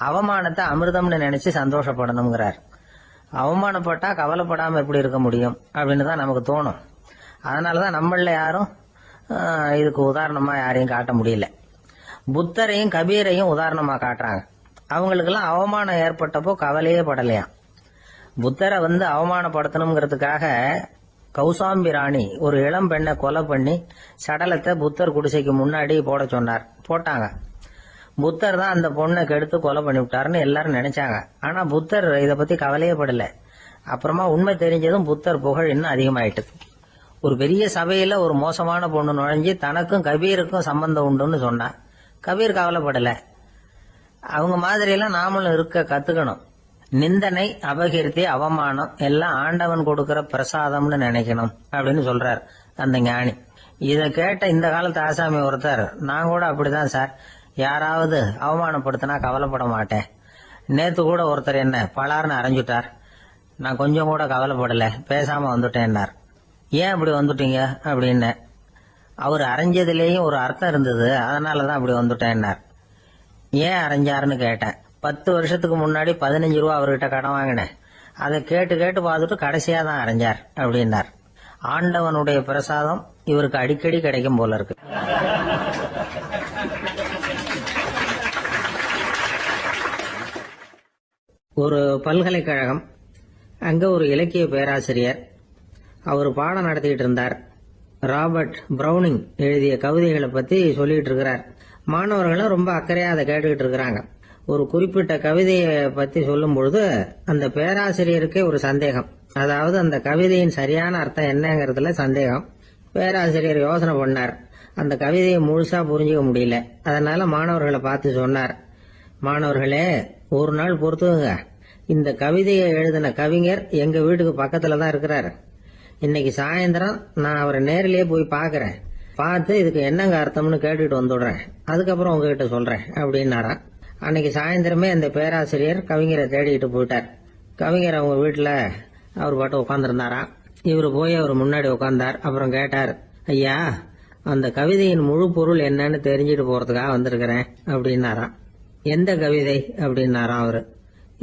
அவமானத்தை அமிர்தம்னு நினைச்சு சந்தோஷப்படணுங்கிறார். அவமானப்பட்டா கவலைப்படாம எப்படி இருக்க முடியும் அப்படின்னு தான் நமக்கு தோணும். அதனாலதான் நம்மள யாரும் இதுக்கு உதாரணமா யாரையும் காட்ட முடியல. புத்தரையும் கபீரையும் உதாரணமா காட்டுறாங்க. அவங்களுக்கெல்லாம் அவமானம் ஏற்பட்டப்போ கவலையே படலையாம். புத்தரை அவமானப்படுத்தணுங்கிறதுக்காக கௌசாம்பி ராணி ஒரு இளம் பெண்ணை கொலை பண்ணி சடலத்தை புத்தர் குடிசைக்கு முன்னாடி போட சொன்னார். போட்டாங்க. புத்தர் தான் அந்த பொண்ணை கெடுத்து கொலை பண்ணி விட்டாருன்னு எல்லாரும் நினைச்சாங்க. ஆனா புத்தர் இதை பத்தி கவலையே படல. அப்புறமா உண்மை தெரிஞ்சதும் புத்தர் புகழ் இன்னும் அதிகமாயிட்டு. ஒரு பெரிய சபையில ஒரு மோசமான பொண்ணு நுழைஞ்சு தனக்கும் கபீருக்கும் சம்பந்தம் உண்டுன்னு சொன்னா கபீர் கவலைப்படல. அவங்க மாதிரியெல்லாம் நாமளும் இருக்க கத்துக்கணும். நிந்தனை, அபகீர்த்தி, அவமானம் எல்லாம் ஆண்டவன் கொடுக்கிற பிரசாதம்னு நினைக்கணும் அப்படின்னு சொல்றார் அந்த ஞானி. இதை கேட்ட இந்த காலத்து ஆசாமி ஒருத்தர், நான் கூட அப்படிதான் சார், யாராவது அவமானப்படுத்தினா கவலைப்பட மாட்டேன். நேத்து கூட ஒருத்தர் என்ன பலார்னு அரைஞ்சுட்டார், நான் கொஞ்சம் கூட கவலைப்படல, பேசாம வந்துட்டேன்னார். ஏன் அப்படி வந்துட்டீங்க அப்படின்னு. அவர் அரைஞ்சதுலேயும் ஒரு அர்த்தம் இருந்தது, அதனாலதான் அப்படி வந்துட்டேன்னார். ஏன் அரைஞ்சாருன்னு கேட்டேன். 10 வருஷத்துக்கு முன்னாடி 15 ரூபா அவர்கிட்ட கடன் வாங்கினேன், அதை கேட்டு கேட்டு பார்த்துட்டு கடைசியா தான் அரைஞ்சார் அப்படின்னார். ஆண்டவனுடைய பிரசாதம் இவருக்கு அடிக்கடி கிடைக்கும் போல இருக்கு. ஒரு பல்கலைக்கழகம், அங்க ஒரு இலக்கிய பேராசிரியர், அவர் பாடம் நடத்திட்டு இருந்தார். ராபர்ட் பிரவுனிங் எழுதிய கவிதைகளை பத்தி சொல்லிட்டு இருக்கிறார். மாணவர்களும் ரொம்ப அக்கறையா அதை கேட்டுக்கிட்டு இருக்கிறாங்க. ஒரு குறிப்பிட்ட கவிதையை பத்தி சொல்லும் பொழுது அந்த பேராசிரியருக்கே ஒரு சந்தேகம், அதாவது அந்த கவிதையின் சரியான அர்த்தம் என்னங்கிறதுல சந்தேகம். பேராசிரியர் யோசனை பண்ணார், அந்த கவிதையை முழுசா புரிஞ்சுக்க முடியல. அதனால மாணவர்களை பார்த்து சொன்னார், மாணவர்களே, ஒரு நாள் பொறுத்துங்க, இந்த கவிதையை எழுதின கவிஞர் எங்க வீட்டுக்கு பக்கத்துல தான் இருக்கிறாரு. இன்னைக்கு சாயந்தரம் நான் அவரை நேரிலேயே போய் பாக்குறேன், பார்த்து இதுக்கு என்னங்க அர்த்தம்னு கேட்டுட்டு வந்துடுறேன், அதுக்கப்புறம் உங்ககிட்ட சொல்றேன் அப்படின்னாராம். அன்னைக்கு சாயந்தரமே அந்த பேராசிரியர் கவிஞரை தேடிட்டு போயிட்டார். கவிஞர் அவங்க வீட்டுல அவர் பாட்டு உட்காந்துருந்தாராம். இவரு போய் அவர் முன்னாடி உட்கார்ந்தார். அப்புறம் கேட்டார், ஐயா, அந்த கவிதையின் முழு பொருள் என்னன்னு தெரிஞ்சுட்டு போறதுக்காக வந்திருக்கிறேன் அப்படின்னாராம். எந்த கவிதை அப்படின்னாராம் அவரு.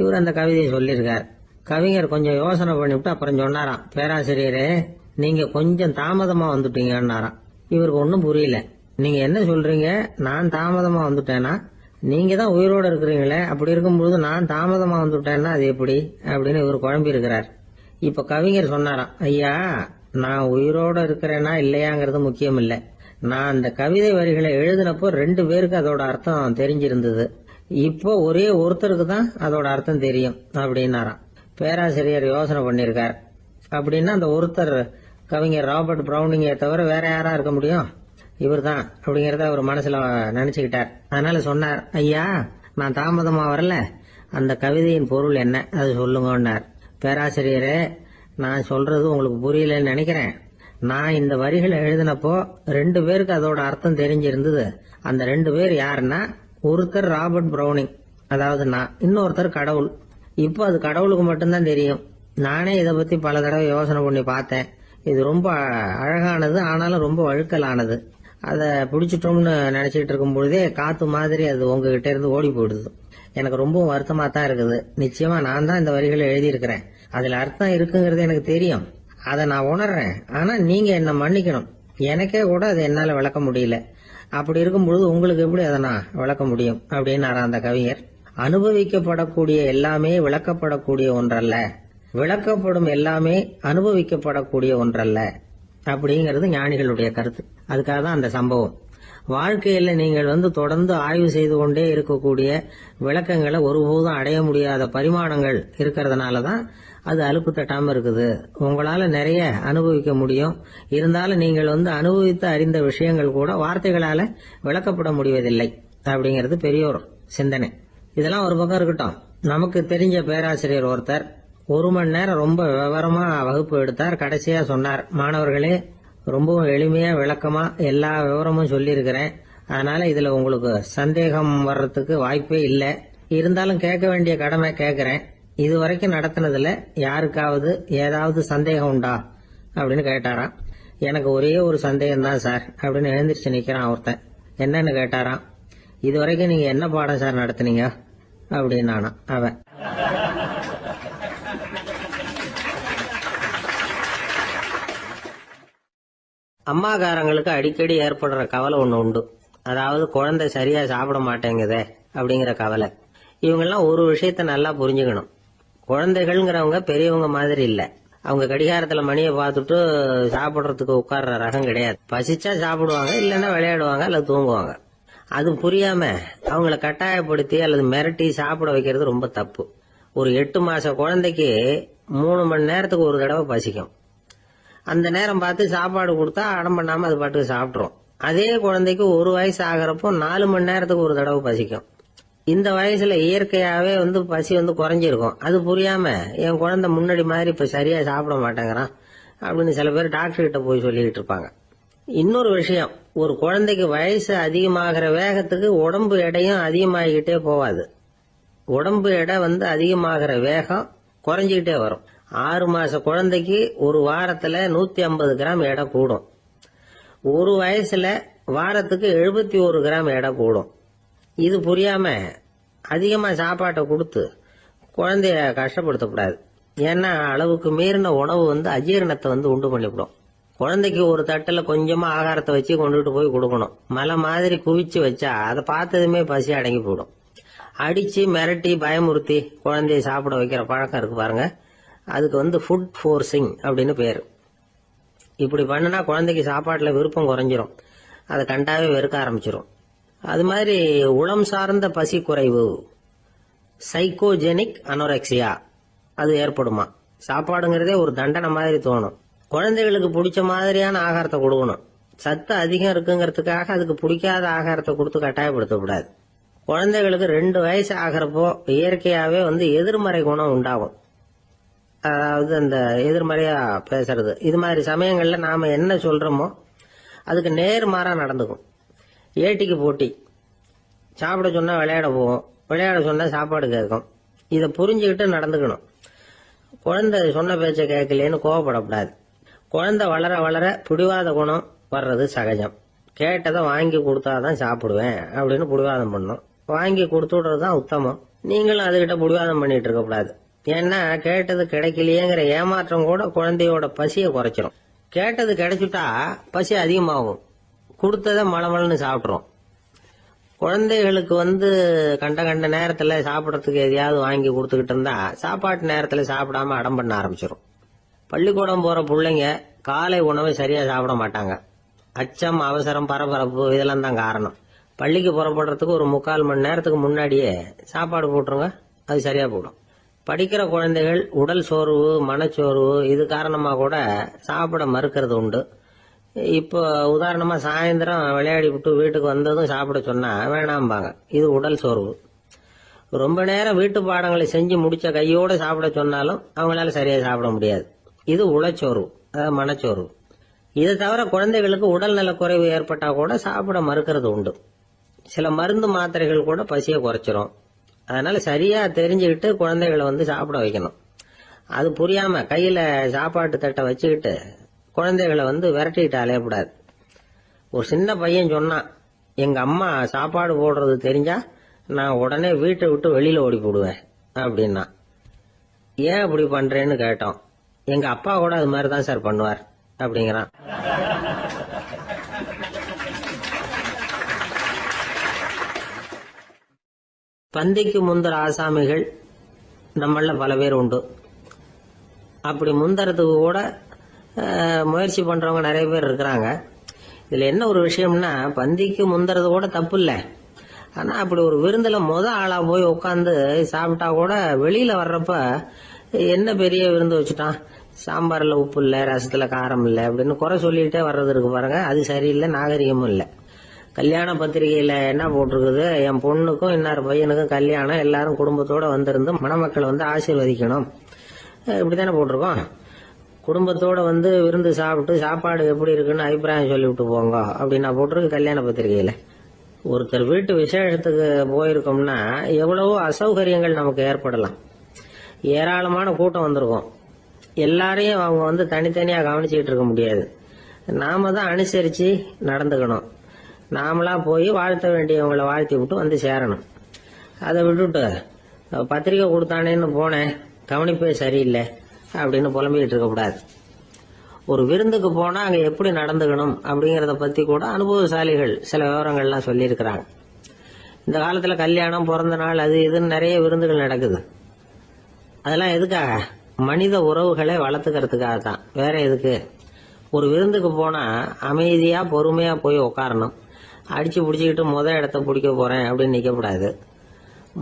இவர் அந்த கவிதையை சொல்லியிருக்கார். கவிஞர் கொஞ்சம் யோசனை பண்ணிவிட்டு அப்புறம் சொன்னாராம், பேராசிரியரே, நீங்க கொஞ்சம் தாமதமா வந்துட்டீங்கன்னாராம். இவருக்கு ஒன்னும் புரியல. நீங்க என்ன சொல்றீங்க, நான் தாமதமா வந்துட்டேனா? நீங்க தான் உயிரோட இருக்கிறீங்களே, அப்படி இருக்கும்போது நான் தாமதமா வந்துட்டேன்னா அது எப்படி அப்படின்னு இவர் குழம்பி இருக்கிறார். இப்ப கவிஞர் சொன்னாராம், ஐயா, நான் உயிரோட இருக்கிறேனா இல்லையாங்கிறது முக்கியம் இல்ல, நான் அந்த கவிதை வரிகளை எழுதினப்போ 2 பேருக்கு அதோட அர்த்தம் தெரிஞ்சிருந்தது, இப்போ ஒரே ஒருத்தருக்கு தான் அதோட அர்த்தம் தெரியும் அப்படின்னாராம். பேராசிரியர் யோசனை பண்ணிருக்கார். அப்படின்னா அந்த ஒருத்தர் கவிஞர் ராபர்ட் பிரவுனிங்கை தவிர வேற யாரா இருக்க முடியும்? இவர் தான் அப்படிங்கறத அவர் மனசுல நினைச்சுக்கிட்டார். அதனால சொன்னார், ஐயா, நான் தாமதமா வரல, அந்த கவிதையின் பொருள் என்ன அது சொல்லுங்கன்னார். பேராசிரியரே, நான் சொல்றது உங்களுக்கு புரியலன்னு நினைக்கிறேன். நான் இந்த வரிகளை எழுதினப்போ 2 பேருக்கு அதோட அர்த்தம் தெரிஞ்சிருந்தது. அந்த 2 பேர் யாருன்னா, ஒருத்தர் ராபர்ட் பிரவுனிங், அதாவது நான், இன்னொருத்தர் கடவுள். இப்போ அது கடவுளுக்கு மட்டும்தான் தெரியும். நானே இதை பத்தி பல தடவை யோசனை பண்ணி பார்த்தேன். இது ரொம்ப அழகானது, ஆனாலும் ரொம்ப வழுக்கலானது. அதை பிடிச்சிட்டோம்னு நினைச்சிட்டு இருக்கும் பொழுதே காத்து மாதிரி அது உங்ககிட்ட இருந்து ஓடி போயிடுது. எனக்கு ரொம்பவும் வருத்தமா தான் இருக்குது. நிச்சயமா நான் தான் இந்த வரிகளை எழுதியிருக்கிறேன், அதுல அர்த்தம் இருக்குங்கிறது எனக்கு தெரியும், அதை நான் உணர்றேன். ஆனா நீங்க என்ன மன்னிக்கணும், எனக்கே கூட அதை என்னால விளக்க முடியல. அப்படி இருக்கும் பொழுது உங்களுக்கு எப்படி அதை நான் விளக்க முடியும் அப்படின்னாரா அந்த கவிஞர். அனுபவிக்கப்படக்கூடிய எல்லாமே விளக்கப்படக்கூடிய ஒன்றல்ல, விளக்கப்படும் எல்லாமே அனுபவிக்கப்படக்கூடிய ஒன்றல்ல அப்படிங்கிறது ஞானிகளுடைய கருத்து. அதுக்காக தான் அந்த சம்பவம். வாழ்க்கையில நீங்கள் தொடர்ந்து ஆய்வு செய்து கொண்டே இருக்கக்கூடிய விளக்கங்களை ஒருபோதும் அடைய முடியாத பரிமாணங்கள் இருக்கிறதுனாலதான் அது அலுப்பு தட்டாம இருக்குது. உங்களால நிறைய அனுபவிக்க முடியும், இருந்தாலும் நீங்கள் அனுபவித்து அறிந்த விஷயங்கள் கூட வார்த்தைகளால விளக்கப்பட முடிவதில்லை அப்படிங்கிறது பெரியோர் சிந்தனை. இதெல்லாம் ஒரு பக்கம் இருக்கட்டும். நமக்கு தெரிஞ்ச பேராசிரியர் ஒருத்தர் 1 மணி நேரம் ரொம்ப விவரமா வகுப்பு எடுத்தார். கடைசியா சொன்னார், மாணவர்களே, ரொம்பவும் எளிமையா விளக்கமா எல்லா விவரமும் சொல்லியிருக்கிறேன், அதனால இதுல உங்களுக்கு சந்தேகம் வர்றதுக்கு வாய்ப்பே இல்லை. இருந்தாலும் கேட்க வேண்டிய கடமை கேட்கிறேன். இதுவரைக்கும் நடத்தினதுல யாருக்காவது ஏதாவது சந்தேகம் உண்டா அப்படின்னு கேட்டாராம். எனக்கு ஒரே ஒரு சந்தேகம் தான் சார் அப்படின்னு எழுந்திரிச்சு நிக்கிறான் ஒருத்தன். என்னன்னு கேட்டாராம். இதுவரைக்கும் நீங்க என்ன பாடம் சார் நடத்துனீங்க அப்படின்னானா அவன். அம்மாக்காரங்களுக்கு அடிக்கடி ஏற்படுற கவலை ஒண்ணு உண்டு. அதாவது குழந்தை சரியா சாப்பிட மாட்டேங்குதே அப்படிங்கிற கவலை. இவங்கெல்லாம் ஒரு விஷயத்த நல்லா புரிஞ்சுக்கணும். குழந்தைகள்ங்கிறவங்க பெரியவங்க மாதிரி இல்ல. அவங்க கடிகாரத்துல மணியை பார்த்துட்டு சாப்பிடுறதுக்கு உட்கார்ற ரகம் கிடையாது. பசிச்சா சாப்பிடுவாங்க, இல்லைன்னா விளையாடுவாங்க அல்லது தூங்குவாங்க. அது புரியாம அவங்கள கட்டாயப்படுத்தி அல்லது மிரட்டி சாப்பிட வைக்கிறது ரொம்ப தப்பு. ஒரு 8 மாச குழந்தைக்கு 3 மணி நேரத்துக்கு ஒரு தடவை பசிக்கும். அந்த நேரம் பார்த்து சாப்பாடு கொடுத்தா அடம் பண்ணாம அது பாட்டுக்கு சாப்பிட்டுரும். அதே குழந்தைக்கு 1 வயசு ஆகிறப்போ 4 மணி நேரத்துக்கு ஒரு தடவை பசிக்கும். இந்த வயசுல இயற்கையாவே பசி குறைஞ்சிருக்கும். அது புரியாம என் குழந்தை முன்னாடி மாதிரி இப்ப சரியா சாப்பிட மாட்டேங்கிறான் அப்படின்னு சில பேர் டாக்டர் கிட்ட போய் சொல்லிக்கிட்டு இருப்பாங்க. இன்னொரு விஷயம், ஒரு குழந்தைக்கு வயசு அதிகமாகிற வேகத்துக்கு உடம்பு எடையும் அதிகமாகிக்கிட்டே போவாது. உடம்பு எடை அதிகமாகிற வேகம் குறைஞ்சிக்கிட்டே வரும். 6 மாச குழந்தைக்கு ஒரு வாரத்துல 150 கிராம் எடை கூடும். ஒரு வயசுல வாரத்துக்கு 71 கிராம் எடை கூடும். இது புரியாம அதிகமா சாப்பாட்டை கொடுத்து குழந்தைய கஷ்டப்படுத்தக்கூடாது. ஏன்னா அளவுக்கு மீறின உணவு அஜீரணத்தை உண்டு பண்ணிவிடும். குழந்தைக்கு ஒரு தட்டுல கொஞ்சமா ஆகாரத்தை வச்சு கொண்டுட்டு போய் கொடுக்கணும். மலை மாதிரி குவிச்சு வச்சா அதை பார்த்ததுமே பசி அடங்கி போயிடும். அடிச்சு மிரட்டி பயமுறுத்தி குழந்தைய சாப்பிட வைக்கிற பழக்கம் இருக்கு பாருங்க, அதுக்கு ஃபுட் ஃபோர்சிங் அப்படின்னு பேரு. இப்படி பண்ணுனா குழந்தைக்கு சாப்பாட்டுல விருப்பம் குறைஞ்சிரும், அதை கண்டாவே வெறுக்க ஆரம்பிச்சிரும். அது மாதிரி உளம் சார்ந்த பசி குறைவு, சைக்கோஜெனிக் அனோரெக்சியா, அது ஏற்படுமா. சாப்பாடுங்கிறதே ஒரு தண்டனை மாதிரி தோணும். குழந்தைகளுக்கு பிடிச்ச மாதிரியான ஆகாரத்தை கொடுக்கணும். சத்து அதிகம் இருக்குங்கிறதுக்காக அதுக்கு பிடிக்காத ஆகாரத்தை கொடுத்து கட்டாயப்படுத்தக்கூடாது. குழந்தைகளுக்கு 2 வயசு ஆகிறப்போ இயற்கையாவே எதிர்மறை குணம் உண்டாகும். அதாவது அந்த எதிர்மறையா பேசுறது. இது மாதிரி சமயங்கள்ல நாம என்ன சொல்றோமோ அதுக்கு நேர்மாறா நடந்துக்கும். ஏட்டிக்கு போட்டி, சாப்பிட சொன்னா விளையாட போவோம், விளையாட சொன்னா சாப்பாடு கேட்கும். இதை புரிஞ்சுக்கிட்டு நடந்துக்கணும். குழந்தை சொன்ன பேச்ச கேட்கலேன்னு கோவப்படக்கூடாது. குழந்தை வளர வளர பிடிவாத குணம் வர்றது சகஜம். கேட்டதை வாங்கி கொடுத்தாதான் சாப்பிடுவேன் அப்படின்னு பிடிவாதம் பண்ணும். வாங்கி கொடுத்து விடுறதுதான் உத்தமம். நீங்களும் அதுகிட்ட பிடிவாதம் பண்ணிட்டு இருக்க கூடாது. ஏன்னா கேட்டது கிடைக்கலையேங்கிற ஏமாற்றம் கூட குழந்தையோட பசியை குறைச்சிரும். கேட்டது கிடைச்சுட்டா பசி அதிகமாகும், கொடுத்ததை மளமளன்னு சாப்பிட்றோம். குழந்தைகளுக்கு கண்ட கண்ட நேரத்துல சாப்பிடறதுக்கு எதையாவது வாங்கி கொடுத்துக்கிட்டு இருந்தா சாப்பாட்டு நேரத்துல சாப்பிடாம அடம் பண்ண ஆரம்பிச்சிடும். பள்ளிக்கூடம் போற பிள்ளைங்க காலை உணவை சரியா சாப்பிட மாட்டாங்க. அச்சம், அவசரம், பரபரப்பு இதெல்லாம் தான் காரணம். பள்ளிக்கு புறப்படுறதுக்கு ஒரு 3/4 மணி நேரத்துக்கு முன்னாடியே சாப்பாடு போட்டுருங்க, அது சரியா போடும். படிக்கிற குழந்தைகள் உடல் சோர்வு, மனச்சோர்வு இது காரணமா கூட சாப்பிட மறுக்கிறது உண்டு. இப்போ உதாரணமா சாயந்தரம் விளையாடி விட்டு வீட்டுக்கு வந்ததும் சாப்பிட சொன்னா வேணாம்பாங்க. இது உடல் சோர்வு. ரொம்ப நேரம் வீட்டு பாடங்களை செஞ்சு முடிச்ச கையோட சாப்பிட சொன்னாலும் அவங்களால சரியா சாப்பிட முடியாது. இது உளச்சோர்வு, அதாவது மனச்சோர்வு. இதை தவிர குழந்தைகளுக்கு உடல் நலக்குறைவு ஏற்பட்டா கூட சாப்பிட மறுக்கிறது உண்டு. சில மருந்து மாத்திரைகள் கூட பசியை குறைச்சிரும். அதனால சரியா தெரிஞ்சுக்கிட்டு குழந்தைகளை சாப்பிட வைக்கணும். அது புரியாம கையில சாப்பாட்டு தட்டை வச்சுக்கிட்டு குழந்தைகளை விரட்டிட்டு அலையக்கூடாது. ஒரு சின்ன பையன் சொன்னான், எங்க அம்மா சாப்பாடு போடுறது தெரிஞ்சா நான் உடனே வீட்டை விட்டு வெளியில ஓடி போடுவேன் அப்படின்னா. ஏன் அப்படி பண்றேன்னு கேட்டோம். எங்க அப்பா கூட அது மாதிரிதான் சார் பண்ணுவார் அப்படிங்கிறான். பந்திக்கு முந்தர ஆசாமிகள் நம்மள பல பேர் உண்டு. அப்படி முந்தறதுக்கு கூட முயற்சி பண்றவங்க நிறைய பேர் இருக்கிறாங்க. இதுல என்ன ஒரு விஷயம்னா, பந்திக்கு முந்தறது கூட தப்பு இல்லை. ஆனா அப்படி ஒரு விருந்துல ஆளா போய் உட்காந்து சாப்பிட்டா கூட வெளியில வர்றப்ப என்ன பெரிய விருந்து வச்சுட்டான், சாம்பார்ல உப்பு இல்ல, ரசத்துல காரம் இல்ல அப்படின்னு குறை சொல்லிட்டே வர்றது இருக்கு பாருங்க, அது சரியில்லை, நாகரிகமும் இல்லை. கல்யாண பத்திரிகையில என்ன போட்டிருக்குது, என் பொண்ணுக்கும் இன்னார் பையனுக்கும் கல்யாணம், எல்லாரும் குடும்பத்தோட வந்திருந்து மணமக்கள் ஆசீர்வதிக்கணும், இப்படித்தானே போட்டிருக்கோம். குடும்பத்தோட விருந்து சாப்பிட்டு சாப்பாடு எப்படி இருக்குன்னு அபிப்பிராயம் சொல்லிவிட்டு போங்க அப்படின்னா போட்டிருக்கு கல்யாண பத்திரிகையில. ஒருத்தர் வீட்டு விசேஷத்துக்கு போயிருக்கோம்னா எவ்வளவோ அசௌகரியங்கள் நமக்கு ஏற்படலாம். ஏராளமான கூட்டம் வந்திருக்கும். எல்லாரையும் அவங்க தனித்தனியா கவனிச்சுக்கிட்டு இருக்க முடியாது. நாம தான் அனுசரிச்சு நடந்துக்கணும். நாமளா போய் வாழ்த்த வேண்டியவங்களை வாழ்த்தி விட்டு சேரணும். அதை விட்டுட்டு பத்திரிக்கை கொடுத்தானேன்னு போனேன், கவனிப்பே சரியில்லை அப்படின்னு புலம்பிக்கிட்டு இருக்கக்கூடாது. ஒரு விருந்துக்கு போனா அங்க எப்படி நடந்துக்கணும் அப்படிங்கறத பத்தி கூட அனுபவசாலிகள் சில விவரங்கள்லாம் சொல்லியிருக்கிறாங்க. இந்த காலத்துல கல்யாணம், பிறந்த நாள், அது இதுன்னு நிறைய விருந்துகள் நடக்குது. அதெல்லாம் எதுக்காக? மனித உறவுகளை வளர்த்துக்கிறதுக்காக தான், வேற எதுக்கு? ஒரு விருந்துக்கு போனா அமைதியா பொறுமையா போய் உட்காரணும். அடிச்சு பிடிச்சிக்கிட்டு இடத்த பிடிக்க போறேன் அப்படின்னு நிக்கப்படாது.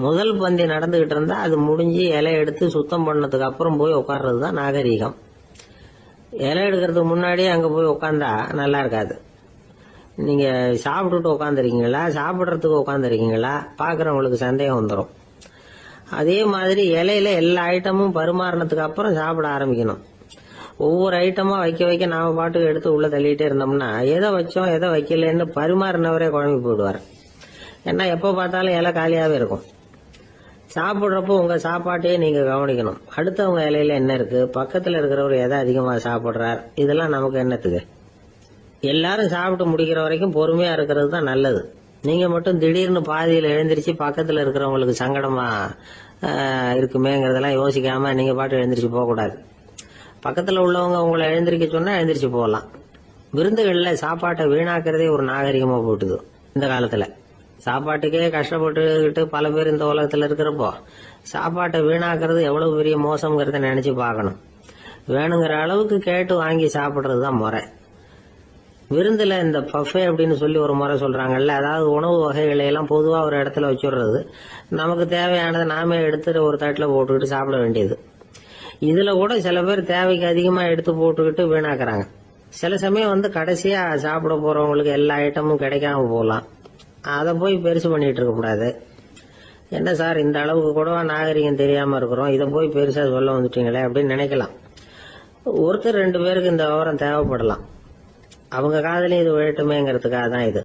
முதல் பந்தி நடந்துகிட்டு இருந்தா அது முடிஞ்சு இலை எடுத்து சுத்தம் பண்ணதுக்கு அப்புறம் போய் உட்கார்றது தான் நாகரீகம். இலை எடுக்கிறதுக்கு முன்னாடியே அங்க போய் உட்கார்ந்தா நல்லா இருக்காது. நீங்க சாப்பிட்டுட்டு உட்காந்துருக்கீங்களா, சாப்பிட்றதுக்கு உட்காந்துருக்கீங்களா, பாக்குறவங்களுக்கு சந்தேகம் வந்துடும். அதே மாதிரி இலையில எல்லா ஐட்டமும் பரிமாறினதுக்கு அப்புறம் சாப்பிட ஆரம்பிக்கணும். ஒவ்வொரு ஐட்டமா வைக்க வைக்க நாம பாட்டுக்கு எடுத்து உள்ள தள்ளிட்டே இருந்தோம்னா எதை வச்சோம் எதை வைக்கலன்னு பரிமாறினவரே குழம்பி போயிடுவார். ஏன்னா எப்ப பார்த்தாலும் இலை காலியாவே இருக்கும். சாப்பிட்றப்போ உங்க சாப்பாட்டையே நீங்க கவனிக்கணும். அடுத்தவங்க இலையில என்ன இருக்கு, பக்கத்துல இருக்கிறவர் எதை அதிகமா சாப்பிடுறார், இதெல்லாம் நமக்கு என்னத்துக்கு? எல்லாரும் சாப்பிட்டு முடிக்கிற வரைக்கும் பொறுமையா இருக்கிறது தான் நல்லது. நீங்க மட்டும் திடீர்னு பாதியில எழுந்திருச்சு பக்கத்துல இருக்கிறவங்களுக்கு சங்கடமா இருக்குமேங்கிறதெல்லாம் யோசிக்காம நீங்க பாட்டு எழுந்திரிச்சு போக கூடாது. பக்கத்துல உள்ளவங்க உங்களை எழுந்திருக்க சொன்னா எழுந்திரிச்சு போகலாம். விருந்துகள்ல சாப்பாட்டை வீணாக்குறதே ஒரு நாகரிகமா போட்டுது இந்த காலத்துல. சாப்பாட்டுக்கே கஷ்டப்பட்டுக்கிட்டு பல பேர் இந்த உலகத்துல இருக்கிறப்போ சாப்பாட்டை வீணாக்குறது எவ்வளவு பெரிய மோசம்ங்கிறத நினைச்சு பார்க்கணும். வேணுங்கிற அளவுக்கு கேட்டு வாங்கி சாப்பிடுறது தான் முறை. விருந்துல இந்த பஃபே அப்படின்னு சொல்லி ஒரு முறை சொல்றாங்கல்ல, அதாவது உணவு வகைகளை எல்லாம் பொதுவா ஒரு இடத்துல வச்சுடுறது, நமக்கு தேவையானதை நாமே எடுத்துட்டு ஒரு தட்டில் போட்டுக்கிட்டு சாப்பிட வேண்டியது. இதுல கூட சில பேர் தேவைக்கு அதிகமா எடுத்து போட்டுக்கிட்டு வீணாக்குறாங்க. சில சமயம் கடைசியா சாப்பிட போறவங்களுக்கு எல்லா ஐட்டமும் கிடைக்காம போகலாம். அதை போய் பெருசு பண்ணிட்டு இருக்க கூடாது. என்ன சார் இந்த அளவுக்கு கூடவா நாகரிகம் தெரியாம இருக்கிறோம், இதை போய் பெருசா சொல்ல வந்துட்டீங்களே அப்படின்னு நினைக்கலாம். ஒருத்தர் 2 பேருக்கு இந்த விவரம் தேவைப்படலாம். அவங்க காதலையும் இது விழட்டுமேங்கிறதுக்காக தான் இது.